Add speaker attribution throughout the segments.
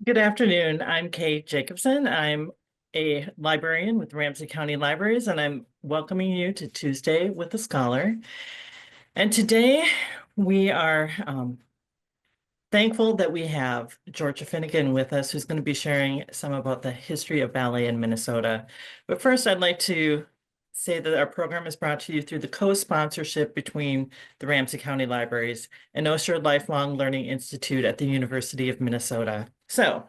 Speaker 1: Good afternoon. I'm Kate Jacobson. I'm a librarian with Ramsey County Libraries, and I'm welcoming you to Tuesday with a Scholar. And today we are thankful that we have Georgia Finnegan with us, who's going to be sharing some about the history of ballet in Minnesota. But first, I'd like to say that our program is brought to you through the co-sponsorship between the Ramsey County Libraries and Osher Lifelong Learning Institute at the University of Minnesota. So,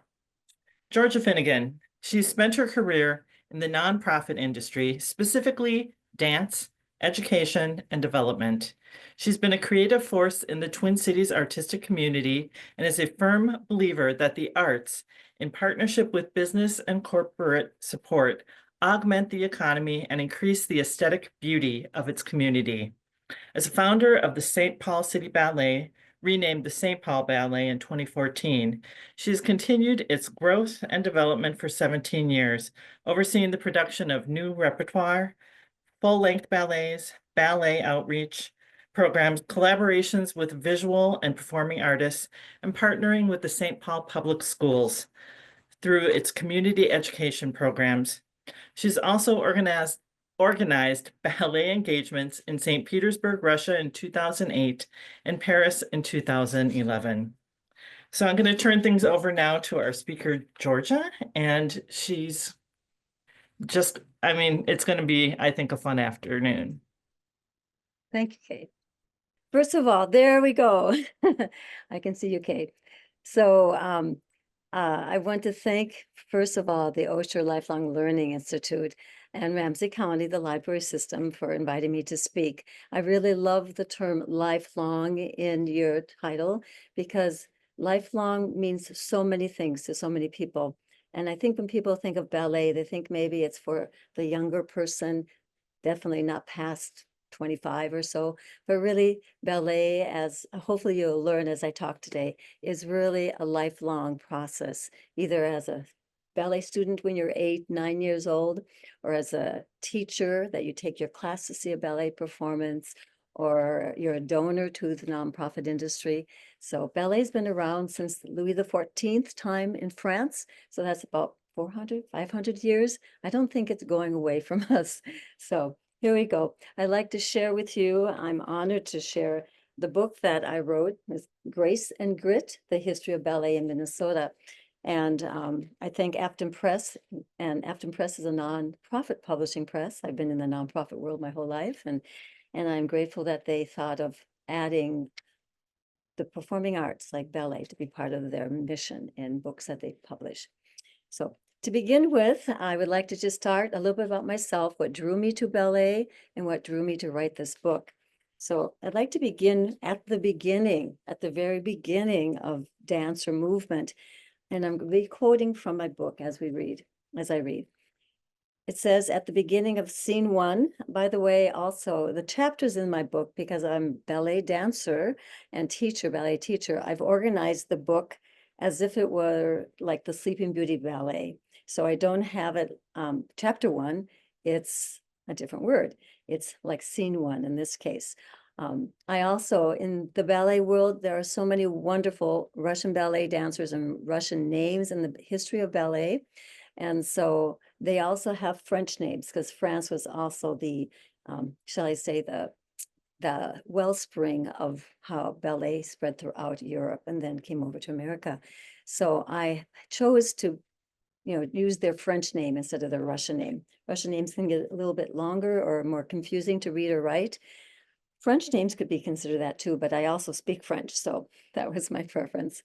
Speaker 1: Georgia Finnegan, she's spent her career in the nonprofit industry, specifically dance, education, and development. She's been a creative force in the Twin Cities artistic community and is a firm believer that the arts, in partnership with business and corporate support, augment the economy and increase the aesthetic beauty of its community. As a founder of the St. Paul City Ballet, renamed the St. Paul Ballet in 2014, she has continued its growth and development for 17 years, overseeing the production of new repertoire, full-length ballets, ballet outreach programs, collaborations with visual and performing artists, and partnering with the St. Paul Public Schools through its community education programs. She's also organized ballet engagements in St. Petersburg, Russia in 2008 and Paris in 2011. So I'm going to turn things over now to our speaker, Georgia, and she's just, it's going to be, I think, a fun afternoon.
Speaker 2: Thank you, Kate. First of all, there we go. I can see you, Kate. So I want to thank, first of all, the Osher Lifelong Learning Institute and Ramsey County, the library system, for inviting me to speak. I really love the term lifelong in your title because lifelong means so many things to so many people. And I think when people think of ballet, they think maybe it's for the younger person, definitely not past 25 or so, but really ballet, as hopefully you'll learn as I talk today, is really a lifelong process, either as a ballet student when you're 8, 9 years old, or as a teacher that you take your class to see a ballet performance, or you're a donor to the nonprofit industry. So ballet's been around since Louis XIV time in France. So that's about 400, 500 years. I don't think it's going away from us. So here we go. I'd like to share with you, I'm honored to share the book that I wrote, is Grace and Grit, The History of Ballet in Minnesota. And I thank Afton Press, and Afton Press is a nonprofit publishing press. I've been in the nonprofit world my whole life, and I'm grateful that they thought of adding the performing arts like ballet to be part of their mission in books that they publish. So to begin with, I would like to just start a little bit about myself, what drew me to ballet and what drew me to write this book. So I'd like to begin at the beginning, at the very beginning of dance or movement. And I'm going to be quoting from my book as I read. It says at the beginning of scene 1, by the way, also the chapters in my book, because I'm ballet dancer and teacher, ballet teacher, I've organized the book as if it were like the Sleeping Beauty ballet. So I don't have it, chapter 1, it's a different word. It's like scene 1 in this case. I also, in the ballet world, there are so many wonderful Russian ballet dancers and Russian names in the history of ballet. And so they also have French names because France was also the, shall I say, the wellspring of how ballet spread throughout Europe and then came over to America. So I chose to, use their French name instead of their Russian name. Russian names can get a little bit longer or more confusing to read or write. French names could be considered that too, but I also speak French, so that was my preference.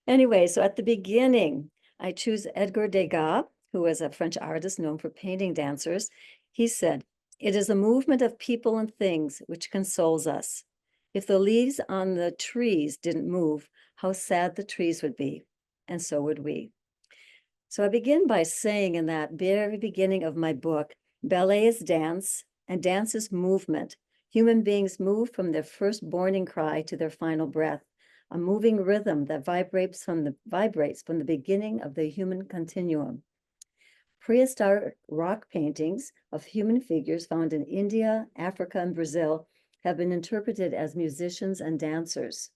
Speaker 2: Anyway, so at the beginning, I choose Edgar Degas, who was a French artist known for painting dancers. He said, "It is a movement of people and things which consoles us. If the leaves on the trees didn't move, how sad the trees would be, and so would we." So I begin by saying in that very beginning of my book, ballet is dance, and dance is movement. Human beings move from their first morning cry to their final breath, a moving rhythm that vibrates from the beginning of the human continuum. Prehistoric rock paintings of human figures found in India, Africa, and Brazil have been interpreted as musicians and dancers.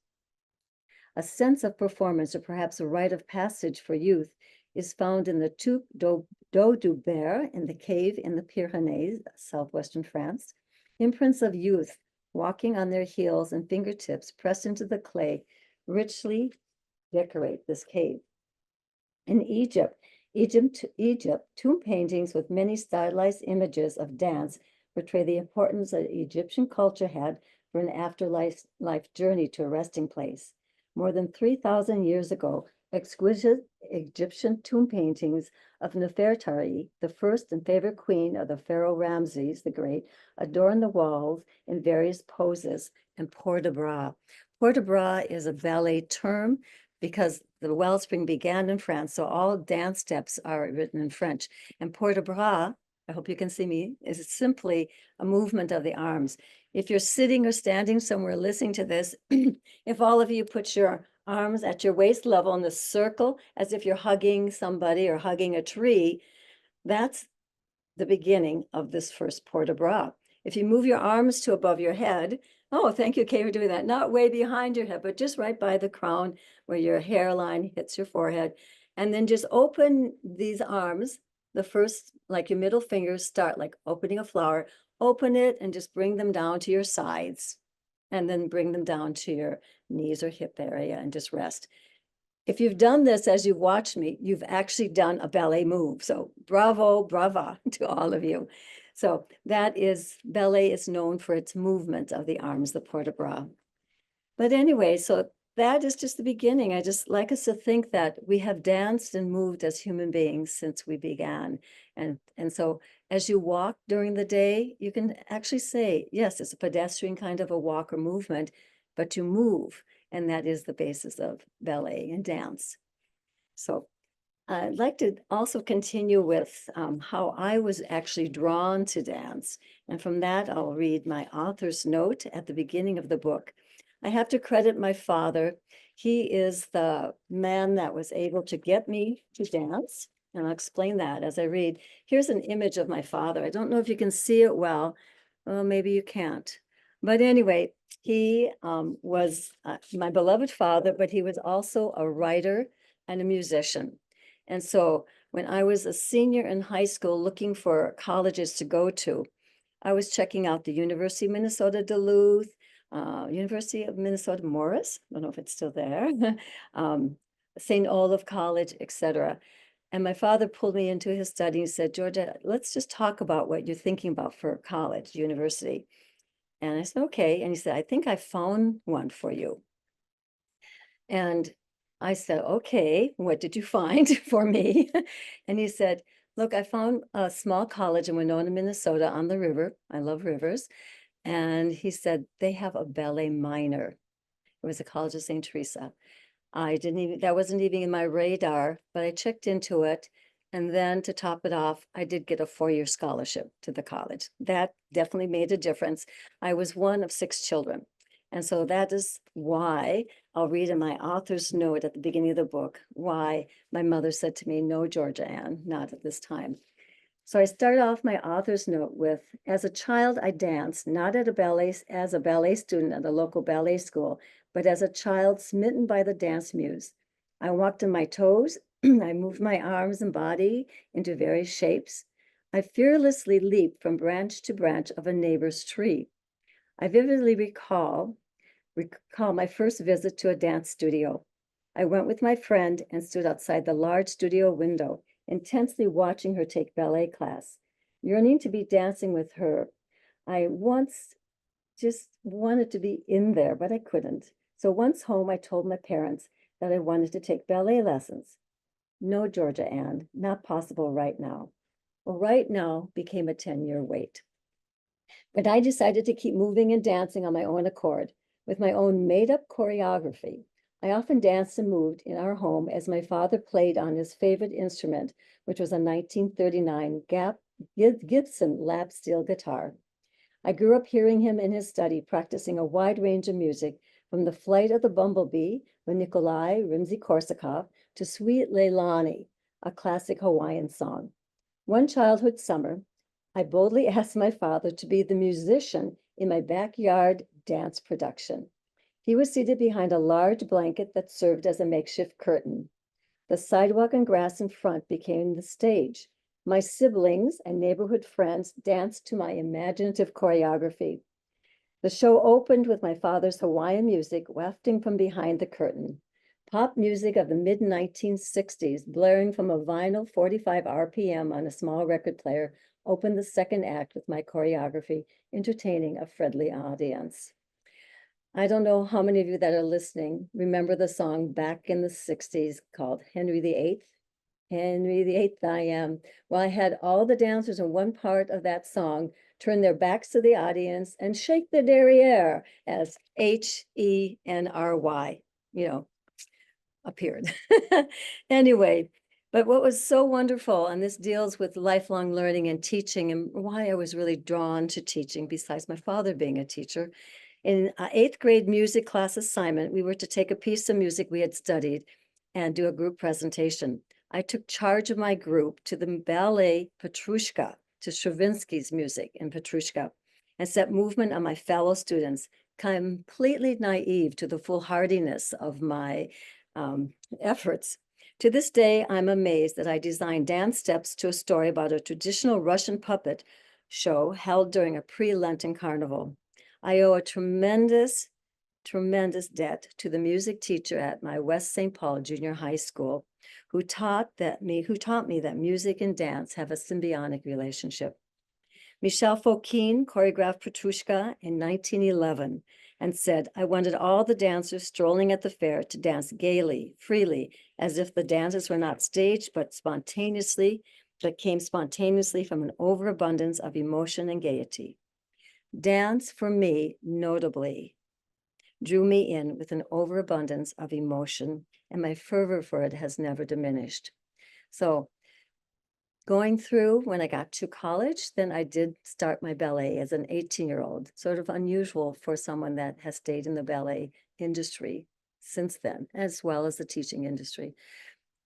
Speaker 2: A sense of performance, or perhaps a rite of passage for youth, is found in the Touque du Ber in the cave in the Pyrenees, southwestern France. Imprints of youth walking on their heels and fingertips pressed into the clay richly decorate this cave. In Egypt, tomb paintings with many stylized images of dance portray the importance that Egyptian culture had for an afterlife journey to a resting place. More than 3,000 years ago, exquisite Egyptian tomb paintings of Nefertari, the first and favorite queen of the pharaoh Ramses the Great, adorn the walls in various poses and port de bras. Port de bras is a ballet term because the wellspring began in France, so all dance steps are written in French. And port de bras, I hope you can see me, is simply a movement of the arms. If you're sitting or standing somewhere listening to this, if all of you put your arms at your waist level in a circle as if you're hugging somebody or hugging a tree, that's the beginning of this first port de bras. If you move your arms to above your head, oh, thank you, Kay, for doing that. Not way behind your head, but just right by the crown where your hairline hits your forehead. And then just open these arms. The first, like your middle fingers, start like opening a flower. Open it and just bring them down to your sides. And then bring them down to your knees or hip area and just rest. If you've done this as you've watched me, you've actually done a ballet move. So bravo, brava to all of you. So that is, ballet is known for its movement of the arms, the port de bras. But anyway, so that is just the beginning. I just like us to think that we have danced and moved as human beings since we began. And so as you walk during the day, you can actually say, yes, it's a pedestrian kind of a walk or movement, but you move. And that is the basis of ballet and dance. So I'd like to also continue with how I was actually drawn to dance. And from that, I'll read my author's note at the beginning of the book. I have to credit my father. He is the man that was able to get me to dance. And I'll explain that as I read. Here's an image of my father. I don't know if you can see it well. Well, maybe you can't. But anyway, he was my beloved father, but he was also a writer and a musician. And so when I was a senior in high school looking for colleges to go to, I was checking out the University of Minnesota Duluth, University of Minnesota Morris, I don't know if it's still there, St. Olaf College, etc. And my father pulled me into his study and said, Georgia, let's just talk about what you're thinking about for college, university. And I said, okay. And he said, I think I found one for you. And I said, okay, what did you find for me? And he said, look, I found a small college in Winona, Minnesota on the river. I love rivers. And he said, they have a ballet minor. It was the College of St. Teresa. That wasn't even in my radar, but I checked into it. And then to top it off, I did get a 4-year scholarship to the college. That definitely made a difference. I was one of 6 children. And so that is why I'll read in my author's note at the beginning of the book, why my mother said to me, no, Georgia Ann, not at this time. So I start off my author's note with, as a child, I danced, not as a ballet student at a local ballet school, but as a child smitten by the dance muse. I walked on my toes, I moved my arms and body into various shapes. I fearlessly leaped from branch to branch of a neighbor's tree. I vividly recall my first visit to a dance studio. I went with my friend and stood outside the large studio window, intensely watching her take ballet class, yearning to be dancing with her. I once just wanted to be in there, but I couldn't. So once home, I told my parents that I wanted to take ballet lessons. No, Georgia Ann, not possible right now. Well, right now became a 10-year wait. But I decided to keep moving and dancing on my own accord, with my own made-up choreography. I often danced and moved in our home as my father played on his favorite instrument, which was a 1939 Gibson lap steel guitar. I grew up hearing him in his study practicing a wide range of music, from the Flight of the Bumblebee by Nikolai Rimsky-Korsakov to Sweet Leilani, a classic Hawaiian song. One childhood summer, I boldly asked my father to be the musician in my backyard dance production. He was seated behind a large blanket that served as a makeshift curtain. The sidewalk and grass in front became the stage. My siblings and neighborhood friends danced to my imaginative choreography. The show opened with my father's Hawaiian music wafting from behind the curtain. Pop music of the mid-1960s, blaring from a vinyl 45 RPM on a small record player, opened the second act with my choreography, entertaining a friendly audience. I don't know how many of you that are listening remember the song back in the 60s called Henry VIII. Henry VIII I am. Well, I had all the dancers in one part of that song turn their backs to the audience and shake their derriere as Henry, appeared. Anyway, but what was so wonderful, and this deals with lifelong learning and teaching and why I was really drawn to teaching, besides my father being a teacher. In eighth grade music class assignment, we were to take a piece of music we had studied and do a group presentation. I took charge of my group to the ballet Petrushka, to Stravinsky's music in Petrushka, and set movement on my fellow students, completely naive to the foolhardiness of my efforts. To this day, I'm amazed that I designed dance steps to a story about a traditional Russian puppet show held during a pre-Lenten carnival. I owe a tremendous debt to the music teacher at my West St. Paul Junior High School, who taught me that music and dance have a symbiotic relationship. Michel Fokine choreographed Petrushka in 1911 and said, I wanted all the dancers strolling at the fair to dance gaily, freely, as if the dances were not staged, but came spontaneously from an overabundance of emotion and gaiety. Dance, for me, notably, drew me in with an overabundance of emotion, and my fervor for it has never diminished. So going through, when I got to college, then I did start my ballet as an 18-year-old, sort of unusual for someone that has stayed in the ballet industry since then, as well as the teaching industry.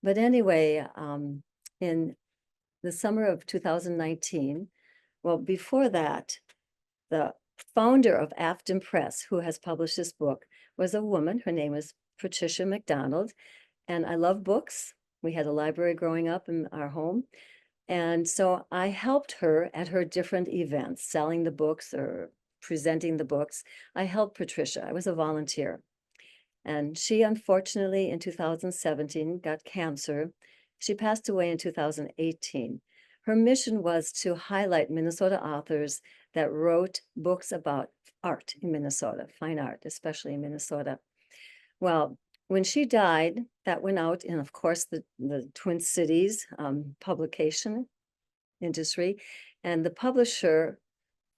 Speaker 2: But anyway, in the summer of 2019, well, before that, the founder of Afton Press, who has published this book, was a woman. Her name was Patricia McDonald, and I love books. We had a library growing up in our home. And so I helped her at her different events, selling the books or presenting the books. I helped Patricia. I was a volunteer. And she, unfortunately, in 2017, got cancer. She passed away in 2018. Her mission was to highlight Minnesota authors that wrote books about art in Minnesota, fine art, especially in Minnesota. Well, when she died, that went out in, of course, the Twin Cities publication industry. And the publisher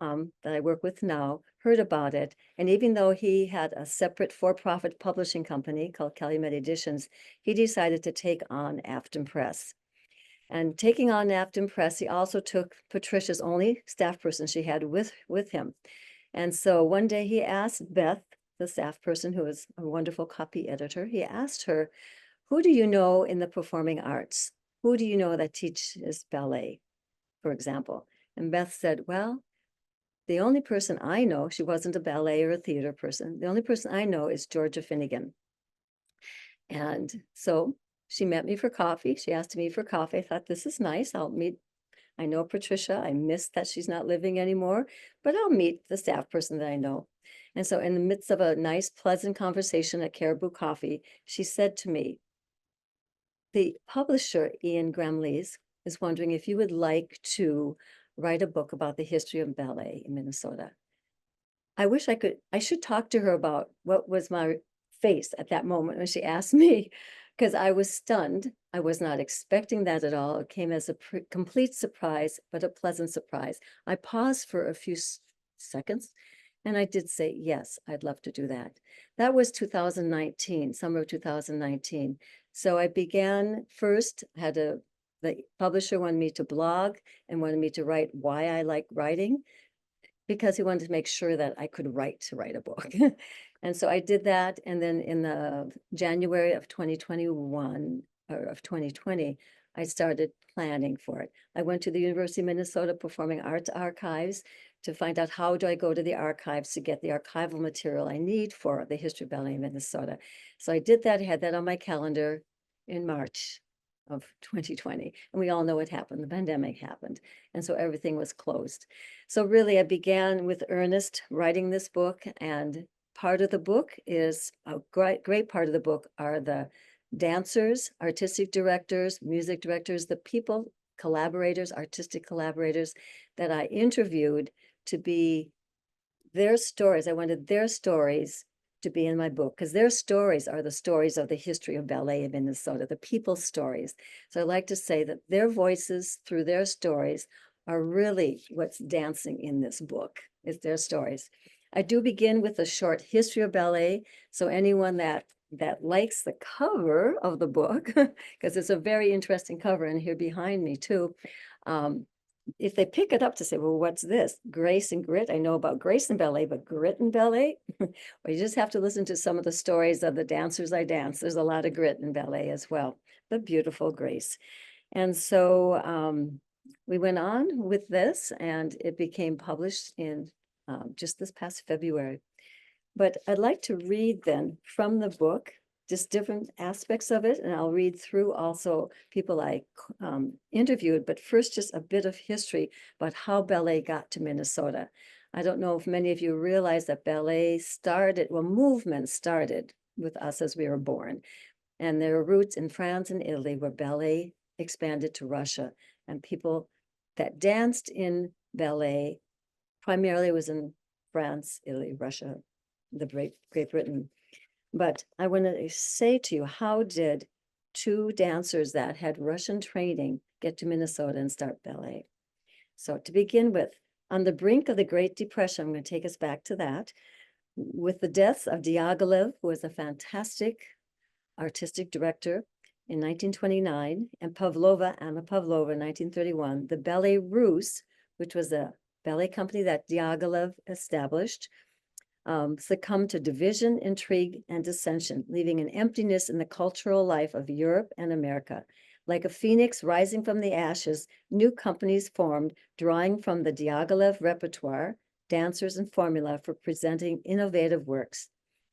Speaker 2: that I work with now heard about it. And even though he had a separate for-profit publishing company called Calumet Editions, he decided to take on Afton Press. And taking on Afton Press, he also took Patricia's only staff person she had with him. And so one day he asked Beth, the staff person who was a wonderful copy editor, he asked her, who do you know in the performing arts? Who do you know that teaches ballet, for example? And Beth said, well, the only person I know, she wasn't a ballet or a theater person, the only person I know is Georgia Finnegan. And so she met me for coffee. She asked me for coffee. I thought, this is nice. I know Patricia. I miss that she's not living anymore, but I'll meet the staff person that I know. And so in the midst of a nice, pleasant conversation at Caribou Coffee, she said to me, the publisher, Ian Gramleys, is wondering if you would like to write a book about the history of ballet in Minnesota. I should talk to her about what was my face at that moment when she asked me, because I was stunned. I was not expecting that at all. It came as a complete surprise, but a pleasant surprise. I paused for a few seconds and I did say, yes, I'd love to do that. That was 2019, summer of 2019. So I began first, the publisher wanted me to blog and wanted me to write why I like writing, because he wanted to make sure that I could write a book. And so I did that. And then in the January of 2021, of 2020, I started planning for it. I went to the University of Minnesota Performing Arts Archives to find out how do I go to the archives to get the archival material I need for the history of ballet in Minnesota. So I did that, had that on my calendar in March of 2020. And we all know what happened. The pandemic happened. And so everything was closed. So really, I began with earnest writing this book. And part of the book is a great part of the book are the dancers, artistic directors, music directors, the people, collaborators, artistic collaborators that I interviewed to be their stories. I wanted their stories to be in my book because their stories are the stories of the history of ballet in Minnesota, the people's stories. So I like to say that their voices through their stories are really what's dancing in this book, is their stories. I do begin with a short history of ballet. So anyone that likes the cover of the book, because it's a very interesting cover, and here behind me too, if they pick it up to say, well, what's this? Grace and grit. I know about grace and ballet, but grit and ballet? Well, you just have to listen to some of the stories of the dancers I dance. There's a lot of grit in ballet as well, but beautiful grace. And so we went on with this, and it became published in just this past February. But I'd like to read then from the book, just different aspects of it. And I'll read through also people I interviewed, but first just a bit of history about how ballet got to Minnesota. I don't know if many of you realize that ballet started, well, movement started with us as we were born. And there are roots in France and Italy where ballet expanded to Russia. And people that danced in ballet primarily was in France, Italy, Russia, the Great Britain. But I want to say to you, how did two dancers that had Russian training get to Minnesota and start ballet? So to begin with, on the brink of the Great Depression, I'm going to take us back to that, with the deaths of Diaghilev, who was a fantastic artistic director in 1929, and Pavlova, Anna Pavlova, in 1931, the Ballet Russe, which was a ballet company that Diaghilev established, succumbed to division, intrigue, and dissension, leaving an emptiness in the cultural life of Europe and America. Like a phoenix rising from the ashes, new companies formed, drawing from the Diaghilev repertoire, dancers, and formula for presenting innovative works.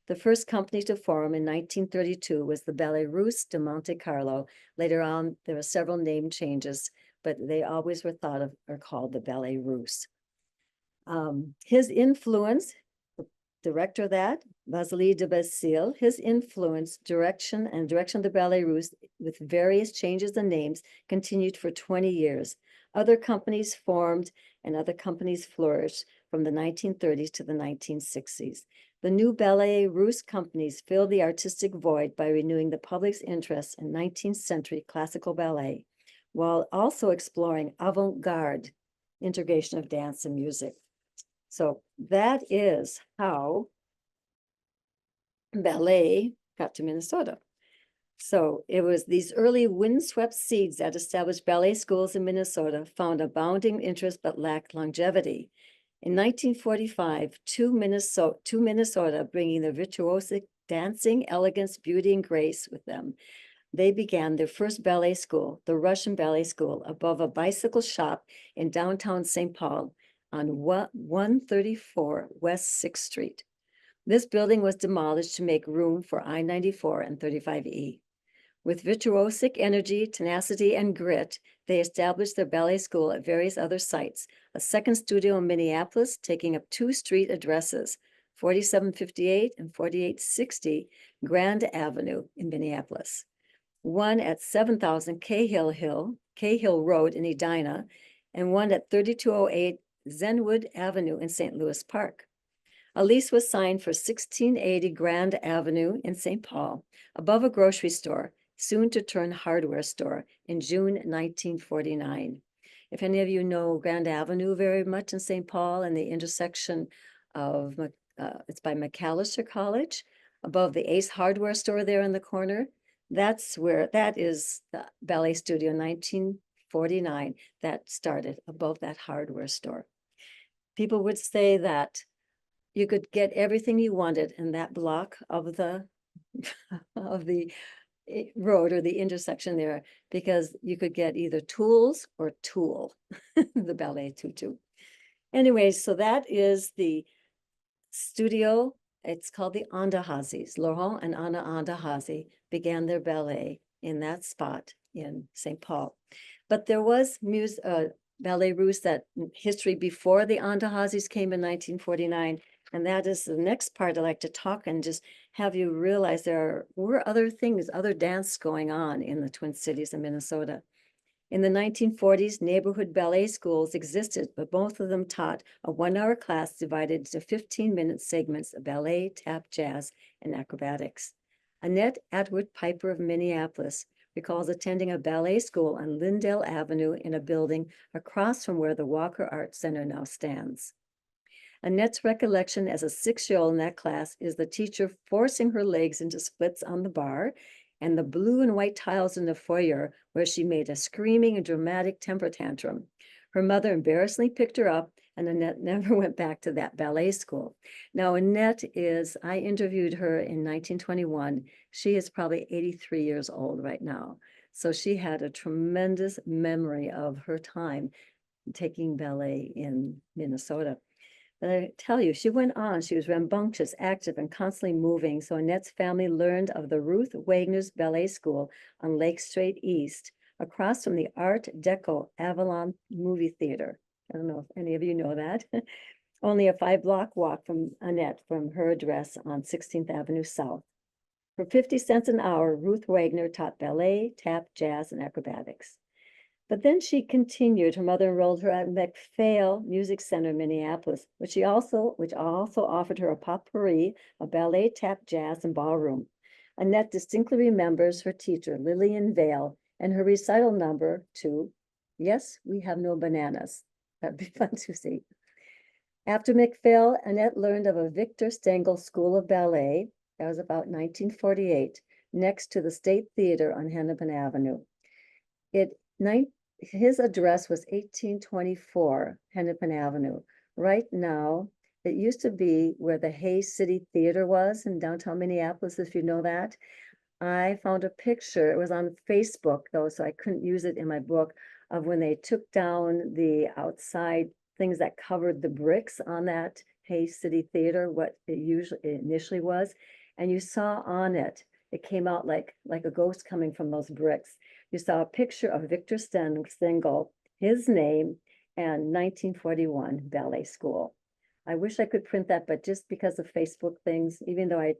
Speaker 2: The first company to form in 1932 was the Ballet Russe de Monte Carlo. Later on, there were several name changes, but they always were thought of or called the Ballet Russe. His influence, director of that, Vasily de Basile, his influence, direction of the Ballet Russe with various changes and names continued for 20 years. Other companies formed and other companies flourished from the 1930s to the 1960s. The new Ballet Russe companies filled the artistic void by renewing the public's interest in 19th century classical ballet, while also exploring avant-garde integration of dance and music. So that is how ballet got to Minnesota. So it was these early windswept seeds that established ballet schools in Minnesota, found abounding interest but lacked longevity. In 1945, to Minnesota, bringing the virtuosic dancing, elegance, beauty, and grace with them, they began their first ballet school, the Russian Ballet School, above a bicycle shop in downtown St. Paul on 134 West 6th Street. This building was demolished to make room for I-94 and 35E. With virtuosic energy, tenacity, and grit, they established their ballet school at various other sites, a second studio in Minneapolis, taking up 2 street addresses, 4758 and 4860 Grand Avenue in Minneapolis, one at 7000 Cahill Road in Edina, and one at 3208 Zenwood Avenue in St. Louis Park. A lease was signed for 1680 Grand Avenue in St. Paul, above a grocery store, soon to turn hardware store, in June 1949. If any of you know Grand Avenue very much in St. Paul and the intersection of, it's by McAllister College, above the Ace Hardware store there in the corner, that is the ballet studio, 1949, that started above that hardware store. People would say that you could get everything you wanted in that block of the road or the intersection there, because you could get either tools or tool, the ballet tutu. Anyway, so that is the studio. It's called the Andahazis. Laurent and Anna Andahazi began their ballet in that spot in St. Paul. But there was Ballet Russe, that history before the Andahazis came in 1949. And that is the next part I'd like to talk and just have you realize there were other things, other dance going on in the Twin Cities of Minnesota. In the 1940s, neighborhood ballet schools existed, but both of them taught a 1-hour class divided into 15-minute segments of ballet, tap, jazz, and acrobatics. Annette Atwood Piper of Minneapolis recalls attending a ballet school on Lindell Avenue in a building across from where the Walker Art Center now stands. Annette's recollection as a 6-year-old in that class is the teacher forcing her legs into splits on the bar and the blue and white tiles in the foyer where she made a screaming and dramatic temper tantrum. Her mother embarrassingly picked her up, and Annette never went back to that ballet school. Now, Annette I interviewed her in 1921. She is probably 83 years old right now. So she had a tremendous memory of her time taking ballet in Minnesota. But I tell you, she went on. She was rambunctious, active, and constantly moving. So Annette's family learned of the Ruth Wagner's Ballet School on Lake Street East, across from the Art Deco Avalon Movie Theater. I don't know if any of you know that. Only a 5-block walk from Annette from her address on 16th Avenue South. For 50 cents an hour, Ruth Wagner taught ballet, tap, jazz, and acrobatics. But then she continued. Her mother enrolled her at McPhail Music Center in Minneapolis, which also offered her a potpourri of ballet, tap, jazz, and ballroom. Annette distinctly remembers her teacher, Lillian Vale, and her recital number 2, Yes, We Have No Bananas. That'd be fun to see. After McPhail, Annette learned of a Victor Stengel School of Ballet. That was about 1948, next to the State Theater on Hennepin Avenue. His address was 1824 Hennepin Avenue. Right now, it used to be where the Hayes City Theater was in downtown Minneapolis, if you know that. I found a picture, it was on Facebook though, so I couldn't use it in my book, of when they took down the outside things that covered the bricks on that Hayes City Theater, what it initially was. And you saw on it, it came out like a ghost coming from those bricks. You saw a picture of Victor Stengel, his name, and 1941 ballet school. I wish I could print that, but just because of Facebook things, even though I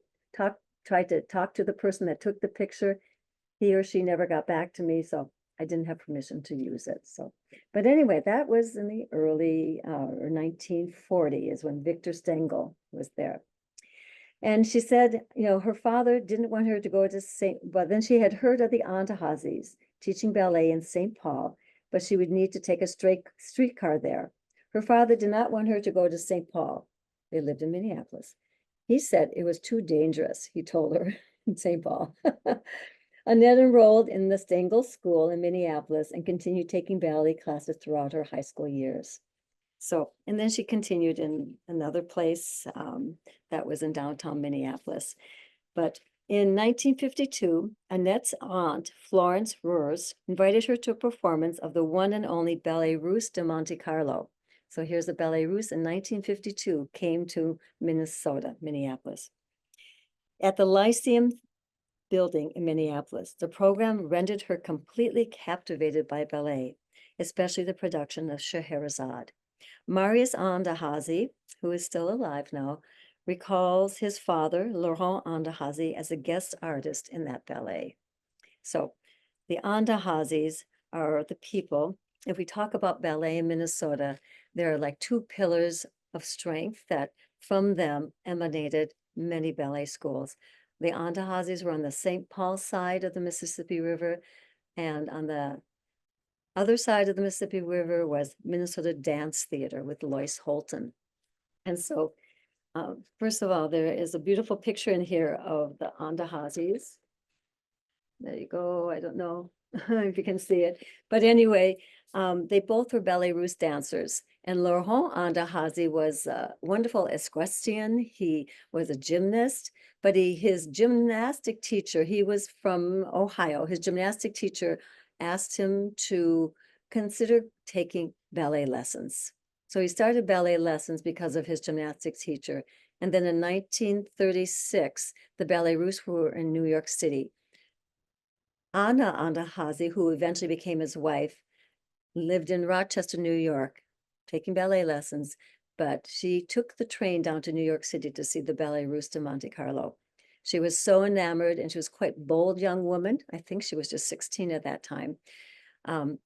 Speaker 2: tried to talk to the person that took the picture, he or she never got back to me, so I didn't have permission to use it. So, but anyway, that was in the early or 1940 is when Victor Stengel was there. And she said, her father didn't want her to go to but then she had heard of the Andahazis teaching ballet in St. Paul, but she would need to take a streetcar there. Her father did not want her to go to St. Paul. They lived in Minneapolis. He said it was too dangerous, he told her, in St. Paul. Annette enrolled in the Stengel School in Minneapolis and continued taking ballet classes throughout her high school years. So, and then she continued in another place that was in downtown Minneapolis. But in 1952, Annette's aunt, Florence Roers, invited her to a performance of the one and only Ballet Russe de Monte Carlo. So here's the Ballet Russe in 1952 came to Minneapolis. At the Lyceum building in Minneapolis, the program rendered her completely captivated by ballet, especially the production of Scheherazade. Marius Andahazi, who is still alive now, recalls his father, Laurent Andahazi, as a guest artist in that ballet. So the Andahazis are the people. If we talk about ballet in Minnesota, there are like 2 pillars of strength that from them emanated many ballet schools. The Andahazis were on the St. Paul side of the Mississippi River, and on the other side of the Mississippi River was Minnesota Dance Theater with Lois Holton. And so, first of all, there is a beautiful picture in here of the Andahazis. There you go. I don't know if you can see it. But anyway, they both were Ballet Russe dancers. And Laurent Andahazi was a wonderful equestrian. He was a gymnast, but his gymnastic teacher, he was from Ohio. His gymnastic teacher asked him to consider taking ballet lessons. So he started ballet lessons because of his gymnastics teacher. And then in 1936, the Ballet Russe were in New York City. Anna Andahazi, who eventually became his wife, lived in Rochester, New York, taking ballet lessons, but she took the train down to New York City to see the Ballet Russe de Monte Carlo. She was so enamored, and she was quite bold young woman. I think she was just 16 at that time.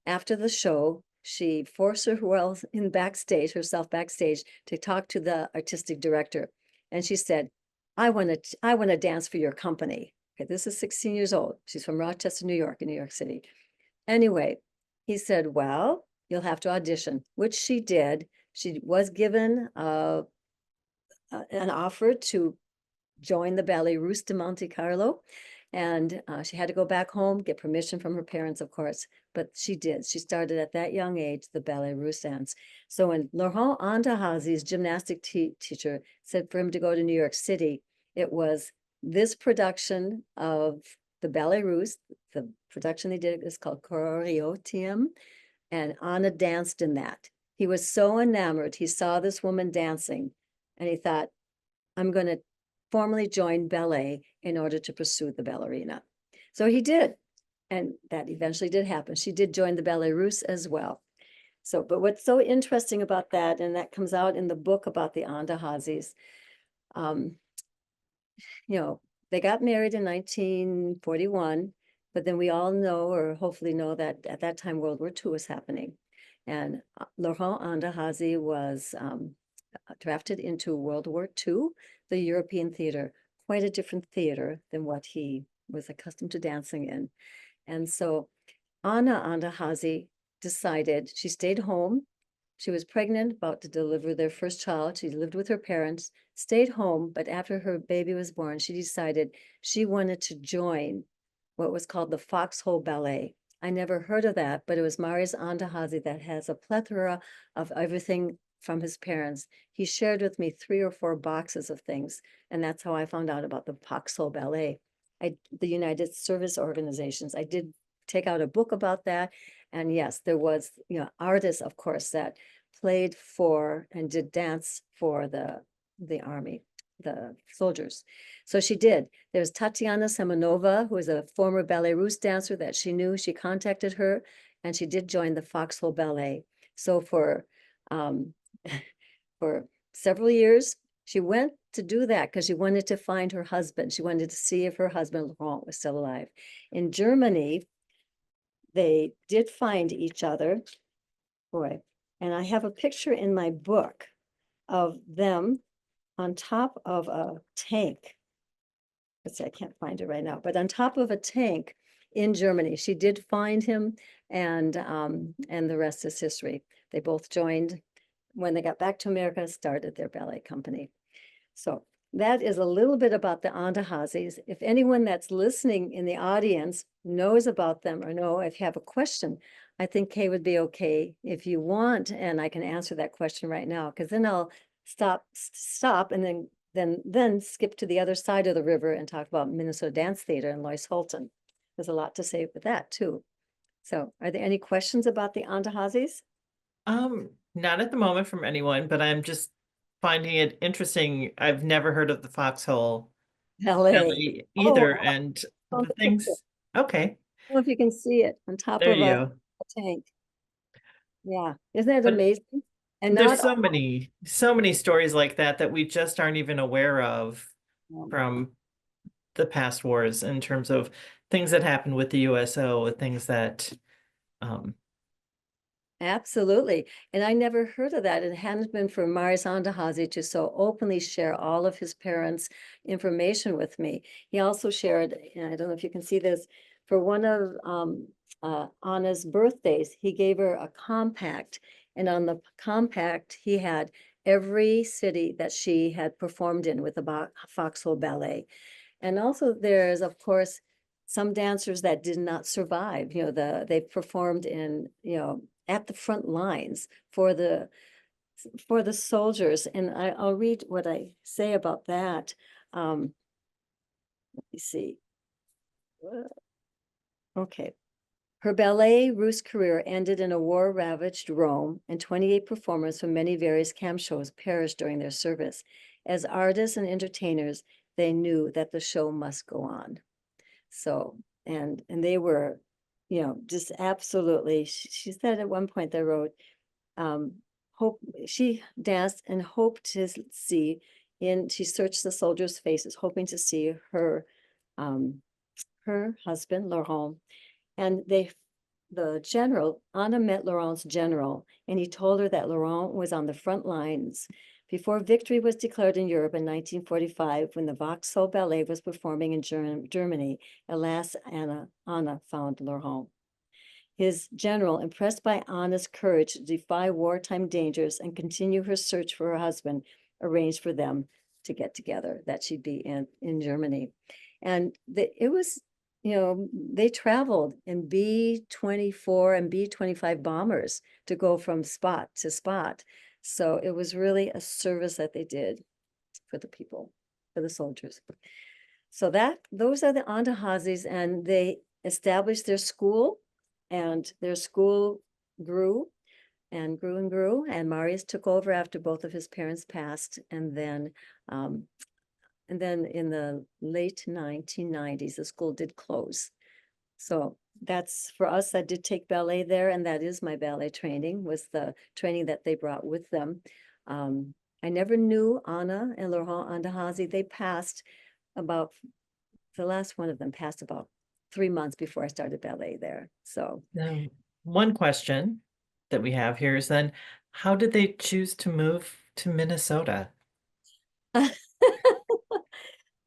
Speaker 2: After the show, she forced herself backstage to talk to the artistic director. And she said, I want to dance for your company. Okay, this is 16 years old. She's from Rochester, New York, in New York City. Anyway, he said, well, you'll have to audition, which she did. She was given an offer to join the Ballet Russe de Monte Carlo. And she had to go back home, get permission from her parents, of course, but she did. She started at that young age, the Ballet Russe dance. So when Laurent Andahazi's gymnastic teacher said for him to go to New York City, it was this production of the Ballet Russe. The production they did is called Choreotium, and Anna danced in that. He was so enamored. He saw this woman dancing, and he thought, I'm going to formally join ballet in order to pursue the ballerina. So he did, and that eventually did happen. She did join the Ballet Russe as well. So, but what's so interesting about that, and that comes out in the book about the Andahazis, um, they got married in 1941, but then we all know, or hopefully know, that at that time World War II was happening. And Laurent Andahazi was drafted into World War II, the European theater, quite a different theater than what he was accustomed to dancing in. And so Anna Andahazi decided, she stayed home. She was pregnant, about to deliver their first child. She lived with her parents, stayed home, but after her baby was born, she decided she wanted to join what was called the Foxhole Ballet. I never heard of that, but it was Marius Andahazi that has a plethora of everything from his parents. He shared with me 3 or 4 boxes of things, and that's how I found out about the Foxhole Ballet. The United Service Organizations. I did take out a book about that, and yes, there was artists, of course, that played for and did dance for the army, the soldiers. So she did. There's Tatiana Semenova, who is a former Ballet Russe dancer that she knew. She contacted her, and she did join the Foxhole Ballet. So for several years, she went to do that because she wanted to find her husband. She wanted to see if her husband Laurent was still alive. In Germany, they did find each other. Boy, and I have a picture in my book of them on top of a tank. Let's see, I can't find it right now, but on top of a tank in Germany. She did find him, and the rest is history. They both joined when they got back to America, started their ballet company. So that is a little bit about the Andahazis. If anyone that's listening in the audience knows about them, or if you have a question, I think Kay would be okay if you want, and I can answer that question right now, because then I'll stop and then skip to the other side of the river and talk about Minnesota Dance Theater and Lois Holton. There's a lot to say with that too. So are there any questions about the Andahazis?
Speaker 1: Not at the moment from anyone, but I'm just finding it interesting. I've never heard of the foxhole
Speaker 2: Ballet.
Speaker 1: belly
Speaker 2: Oh,
Speaker 1: either, and
Speaker 2: on
Speaker 1: the
Speaker 2: the picture.
Speaker 1: things. Okay,
Speaker 2: I don't know if you can see it on top
Speaker 1: there
Speaker 2: of
Speaker 1: you
Speaker 2: a
Speaker 1: go.
Speaker 2: tank. Yeah, isn't that
Speaker 1: But
Speaker 2: amazing? And
Speaker 1: there's
Speaker 2: not
Speaker 1: so many stories like that that we just aren't even aware of
Speaker 2: all.
Speaker 1: from the past wars in terms of things that happened with the USO, things that um
Speaker 2: Absolutely. And I never heard of that. It hadn't been for Maris Andahazi to so openly share all of his parents' information with me. He also shared, and I don't know if you can see this, for one of Anna's birthdays, he gave her a compact. And on the compact, he had every city that she had performed in with the Foxhole Ballet. And also there's, of course, some dancers that did not survive. They performed in, at the front lines for the for the soldiers, and I'll read what I say about that. Let me see. Okay. Her ballet Russe career ended in a war-ravaged Rome, and 28 performers from many various camp shows perished during their service. As artists and entertainers, they knew that the show must go on. So, and they were, just absolutely, she said at one point they wrote, hope, she danced and hoped to see she searched the soldiers' faces, hoping to see her husband, Laurent. And the general, Anna met Laurent's general, and he told her that Laurent was on the front lines. Before victory was declared in Europe in 1945, when the Vauxhall Ballet was performing in Germany, at last Anna found Laurent. His general, impressed by Anna's courage to defy wartime dangers and continue her search for her husband, arranged for them to get together, that she'd be in Germany. And it was, they traveled in B-24 and B-25 bombers to go from spot to spot. So it was really a service that they did for the people, for the soldiers. So those are the Andahazis, and they established their school, and their school grew and grew and grew. And Marius took over after both of his parents passed, and then in the late 1990s, the school did close. So that's for us. That did take ballet there, and that is my ballet training, was the training that they brought with them. I never knew Anna and Laurent Andahazi. They passed the last one of them passed about 3 months before I started ballet there. So
Speaker 1: Now, one question that we have here is then, how did they choose to move to Minnesota?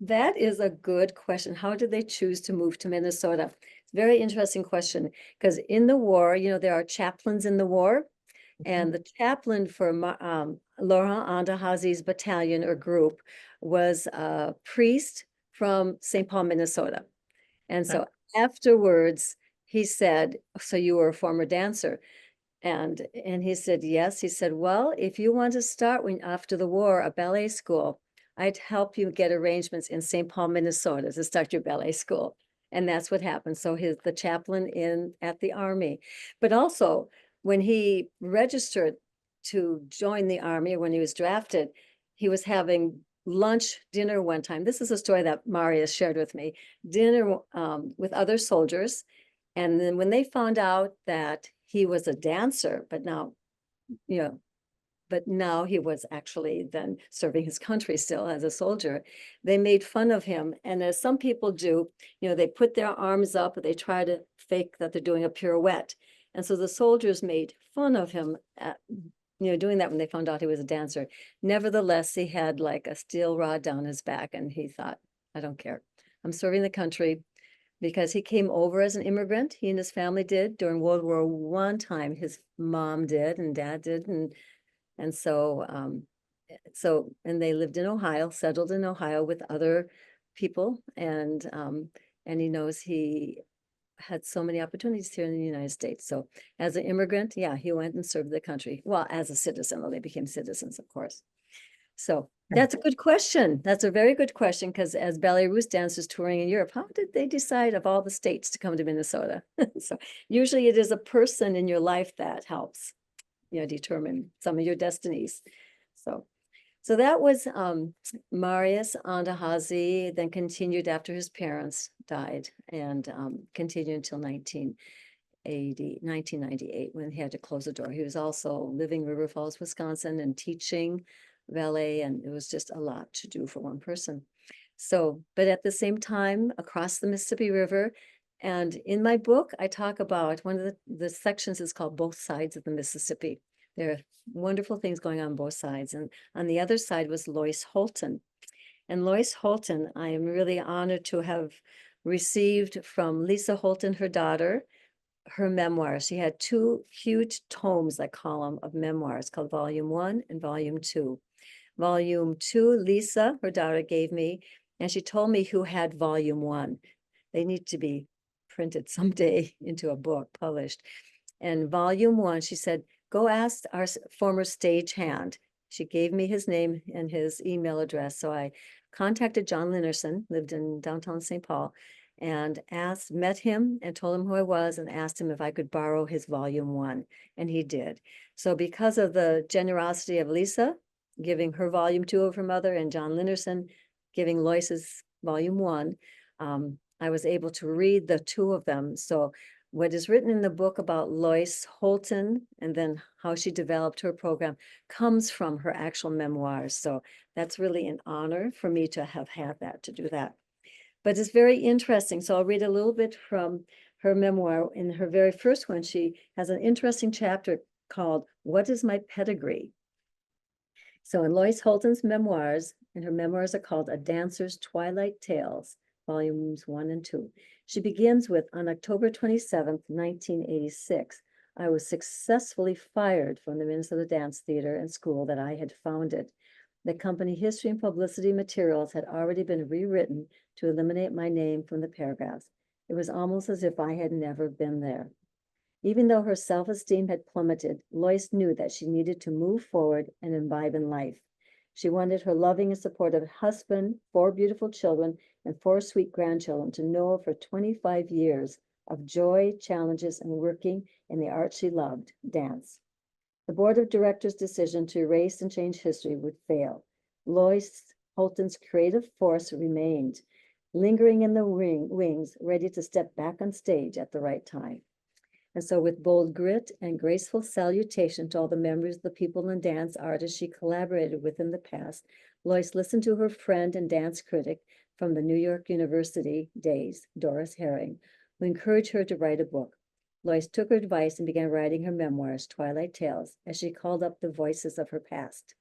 Speaker 2: that is a good question. How did they choose to move to Minnesota? Very interesting question, because in the war, there are chaplains in the war, and the chaplain for Laurent Andahazi's battalion or group was a priest from St. Paul, Minnesota. And so afterwards, he said, "So you were a former dancer?" And he said, "Yes." He said, "Well, if you want to start after the war, a ballet school, I'd help you get arrangements in St. Paul, Minnesota to start your ballet school." And that's what happened. So the chaplain at the Army, but also when he registered to join the Army, when he was drafted, he was having dinner one time. This is a story that Marius shared with me, dinner with other soldiers. And then when they found out that he was a dancer, but now he was actually then serving his country still as a soldier, they made fun of him. And as some people do, they put their arms up, they try to fake that they're doing a pirouette. And so the soldiers made fun of him doing that when they found out he was a dancer. Nevertheless, he had like a steel rod down his back, and he thought, "I don't care. I'm serving the country," because he came over as an immigrant. He and his family did during World War I time. His mom did and dad did, and so and they lived in Ohio, settled in Ohio with other people, and he knows he had so many opportunities here in the United States. So as an immigrant, yeah, he went and served the country. Well, as a citizen, well, they became citizens, of course. So that's a good question. That's a very good question, because as Ballet Russe dancers touring in Europe, how did they decide of all the states to come to Minnesota? So usually it is a person in your life that helps, determine some of your destinies. So that was Marius Andahazi, then continued after his parents died, and continued until 1998, when he had to close the door. He was also living in River Falls, Wisconsin, and teaching ballet, and it was just a lot to do for one person. So, but at the same time, across the Mississippi River, and in my book, I talk about one of the sections is called Both Sides of the Mississippi. There are wonderful things going on both sides. And on the other side was Lois Holton. And Lois Holton, I am really honored to have received from Lisa Holton, her daughter, her memoirs. She had 2 huge tomes, I call them, of memoirs called Volume 1 and Volume 2. Volume 2, Lisa, her daughter, gave me, and she told me who had Volume 1. They need to be printed someday into a book, published. And Volume 1, she said, go ask our former stagehand. She gave me his name and his email address. So I contacted John Linnerson, lived in downtown St. Paul, and met him and told him who I was and asked him if I could borrow his volume 1. And he did. So because of the generosity of Lisa, giving her volume 2 of her mother, and John Linnerson giving Lois's volume 1, I was able to read the 2 of them. So what is written in the book about Lois Holton and then how she developed her program comes from her actual memoirs. So that's really an honor for me to have had that, to do that. But it's very interesting. So I'll read a little bit from her memoir. In her very first one, she has an interesting chapter called "What is My Pedigree?" So in Lois Holton's memoirs, and her memoirs are called A Dancer's Twilight Tales, volumes 1 and 2. She begins with, on October 27th, 1986, I was successfully fired from the Minnesota Dance Theater and School that I had founded. The company history and publicity materials had already been rewritten to eliminate my name from the paragraphs. It was almost as if I had never been there. Even though her self-esteem had plummeted, Lois knew that she needed to move forward and imbibe in life. She wanted her loving and supportive husband, 4 beautiful children, and 4 sweet grandchildren to know of her 25 years of joy, challenges, and working in the art she loved, dance. The board of directors' decision to erase and change history would fail. Lois Holton's creative force remained, lingering in the wings, ready to step back on stage at the right time. And so with bold grit and graceful salutation to all the members of the people and dance artists she collaborated with in the past, Lois listened to her friend and dance critic from the New York University days, Doris Herring, who encouraged her to write a book. Lois took her advice and began writing her memoirs, Twilight Tales, as she called up the voices of her past.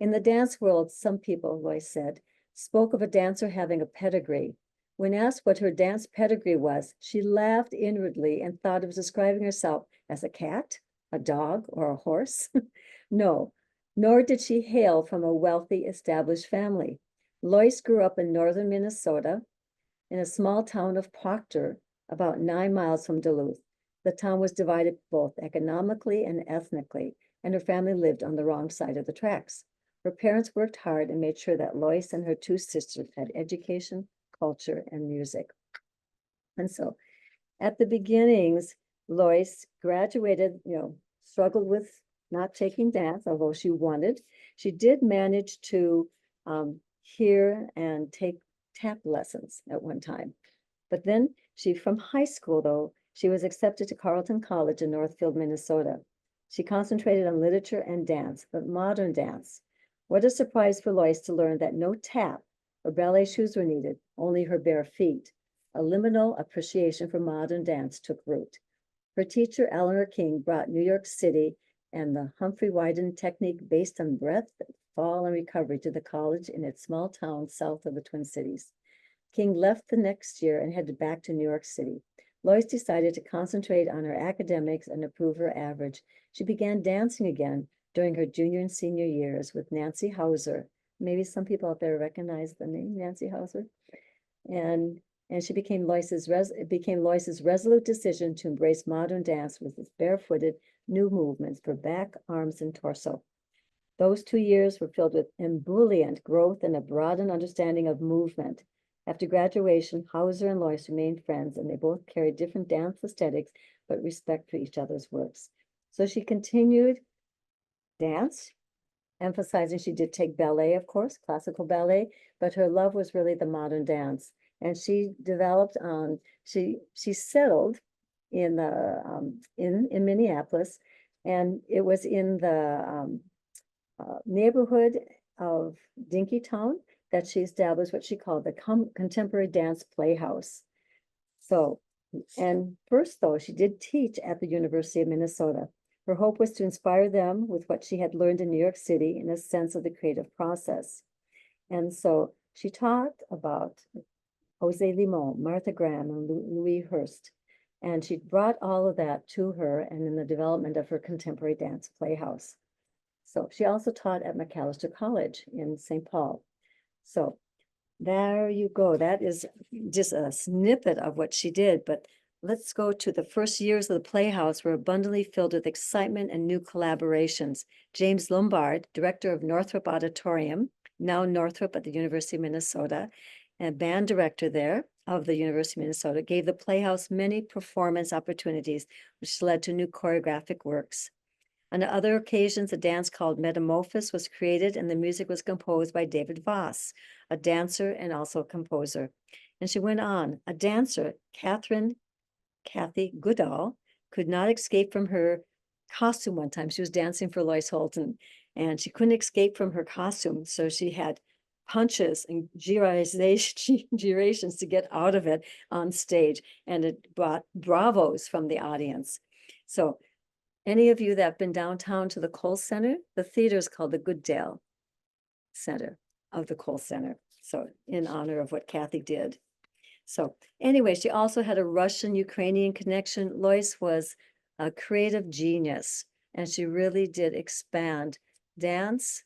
Speaker 2: In the dance world, some people, Lois said, spoke of a dancer having a pedigree. When asked what her dance pedigree was, she laughed inwardly and thought of describing herself as a cat, a dog, or a horse. No, nor did she hail from a wealthy, established family. Lois grew up in northern Minnesota in a small town of Proctor, about 9 miles from Duluth. The town was divided both economically and ethnically, and her family lived on the wrong side of the tracks. Her parents worked hard and made sure that Lois and her 2 sisters had education, culture, and music. And so at the beginnings, Lois graduated, struggled with not taking dance, although she wanted. She did manage to hear and take tap lessons at one time. But then from high school, though, she was accepted to Carleton College in Northfield, Minnesota. She concentrated on literature and dance, but modern dance. What a surprise for Lois to learn that no tap or ballet shoes were needed, only her bare feet. A liminal appreciation for modern dance took root. Her teacher, Eleanor King, brought New York City and the Humphrey Wyden technique based on breath, fall, and recovery to the college in its small town south of the Twin Cities. King left the next year and headed back to New York City. Lois decided to concentrate on her academics and improve her average. She began dancing again during her junior and senior years with Nancy Hauser. Maybe some people out there recognize the name Nancy Hauser. And she became Lois's resolute decision to embrace modern dance with its barefooted new movements for back, arms, and torso. Those 2 years were filled with ebullient growth and a broadened understanding of movement. After graduation, Hauser and Lois remained friends, and they both carried different dance aesthetics, but respect for each other's works. So she continued dance, emphasizing she did take ballet, of course, classical ballet, but her love was really the modern dance. And she developed she settled in the in Minneapolis, and it was in the neighborhood of Dinkytown that she established what she called the Contemporary Dance Playhouse. So, and first though, she did teach at the University of Minnesota. Her hope was to inspire them with what she had learned in New York City in a sense of the creative process. And so she taught about Jose Limon, Martha Graham, and Louis Hurst. And she brought all of that to her and in the development of her Contemporary Dance Playhouse. So she also taught at Macalester College in St. Paul. So there you go. That is just a snippet of what she did, but let's go to the first years of the Playhouse were abundantly filled with excitement and new collaborations. James Lombard, director of Northrop Auditorium, now Northrop at the University of Minnesota, and band director there of the University of Minnesota, gave the Playhouse many performance opportunities, which led to new choreographic works. On other occasions, a dance called Metamorphosis was created, and the music was composed by David Voss, a dancer and also a composer. And she went on, a dancer, Kathy Goodall, could not escape from her costume one time. She was dancing for Lois Holton, and she couldn't escape from her costume. So she had punches and gyrations to get out of it on stage, and it brought bravos from the audience. So any of you that have been downtown to the Cole Center, the theater is called the Goodale Center of the Cole Center. So in honor of what Kathy did. So anyway, she also had a Russian-Ukrainian connection. Lois was a creative genius, and she really did expand dance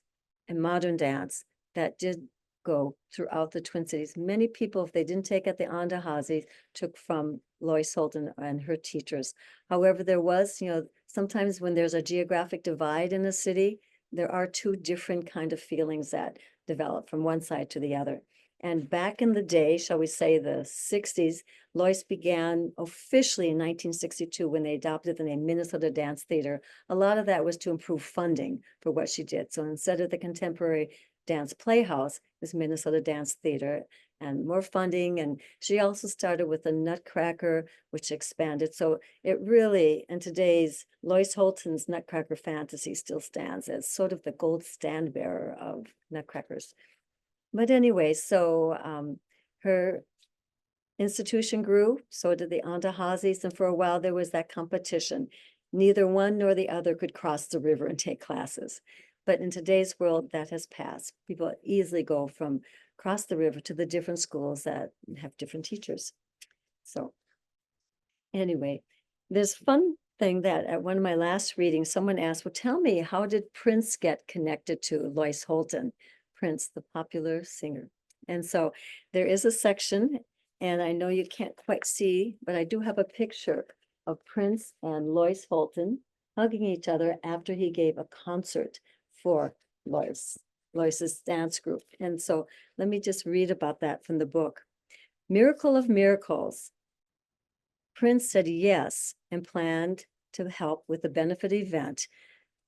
Speaker 2: and modern dance that did go throughout the Twin Cities. Many people, if they didn't take at the Andahazis, took from Lois Holton and her teachers. However, there was, sometimes when there's a geographic divide in a city, there are two different kind of feelings that develop from one side to the other. And back in the day, shall we say the 60s, Lois began officially in 1962 when they adopted the name Minnesota Dance Theater. A lot of that was to improve funding for what she did. So instead of the Contemporary Dance Playhouse, it was Minnesota Dance Theater and more funding. And she also started with the Nutcracker, which expanded. So it really, in today's, Lois Holton's Nutcracker Fantasy still stands as sort of the gold stand bearer of Nutcrackers. But anyway, so her institution grew, so did the Andahazis, and for a while there was that competition. Neither one nor the other could cross the river and take classes. But in today's world, that has passed. People easily go from across the river to the different schools that have different teachers. So anyway, there's fun thing that at one of my last readings, someone asked, well, tell me, how did Prince get connected to Lois Holton? Prince, the popular singer. And so there is a section, and I know you can't quite see, but I do have a picture of Prince and Lois Holton hugging each other after he gave a concert for Lois's dance group. And so let me just read about that from the book. Miracle of miracles. Prince said yes and planned to help with the benefit event.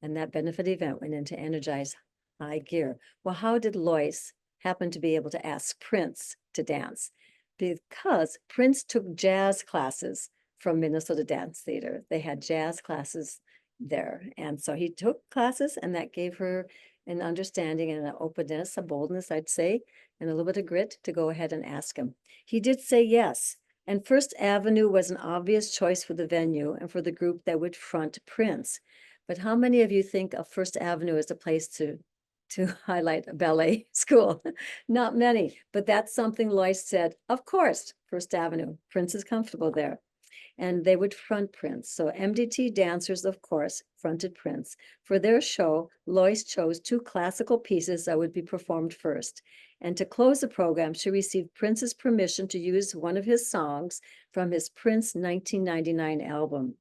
Speaker 2: And that benefit event went into Energize High Gear. Well, how did Lois happen to be able to ask Prince to dance? Because Prince took jazz classes from Minnesota Dance Theater. They had jazz classes there. And so he took classes, and that gave her an understanding and an openness, a boldness, I'd say, and a little bit of grit to go ahead and ask him. He did say yes. And First Avenue was an obvious choice for the venue and for the group that would front Prince. But how many of you think of First Avenue as a place to highlight a ballet school? Not many, but that's something Lois said, of course, First Avenue, Prince is comfortable there. And they would front Prince. So MDT dancers, of course, fronted Prince. For their show, Lois chose 2 classical pieces that would be performed first. And to close the program, she received Prince's permission to use one of his songs from his Prince 1999 album.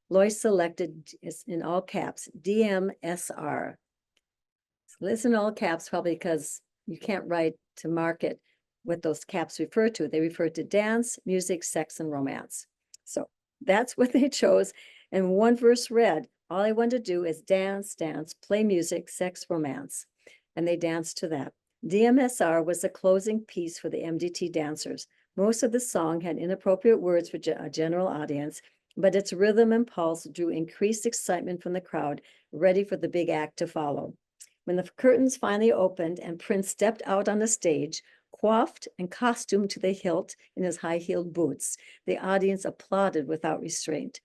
Speaker 2: Lois selected, in all caps, DMSR. Listen in all caps, probably because you can't write to market what those caps refer to. They refer to dance, music, sex, and romance. So that's what they chose. And one verse read, all I want to do is dance, dance, play music, sex, romance. And they danced to that. DMSR was the closing piece for the MDT dancers. Most of the song had inappropriate words for a general audience, but its rhythm and pulse drew increased excitement from the crowd, ready for the big act to follow. When the curtains finally opened and Prince stepped out on the stage, coiffed and costumed to the hilt in his high-heeled boots, the audience applauded without restraint.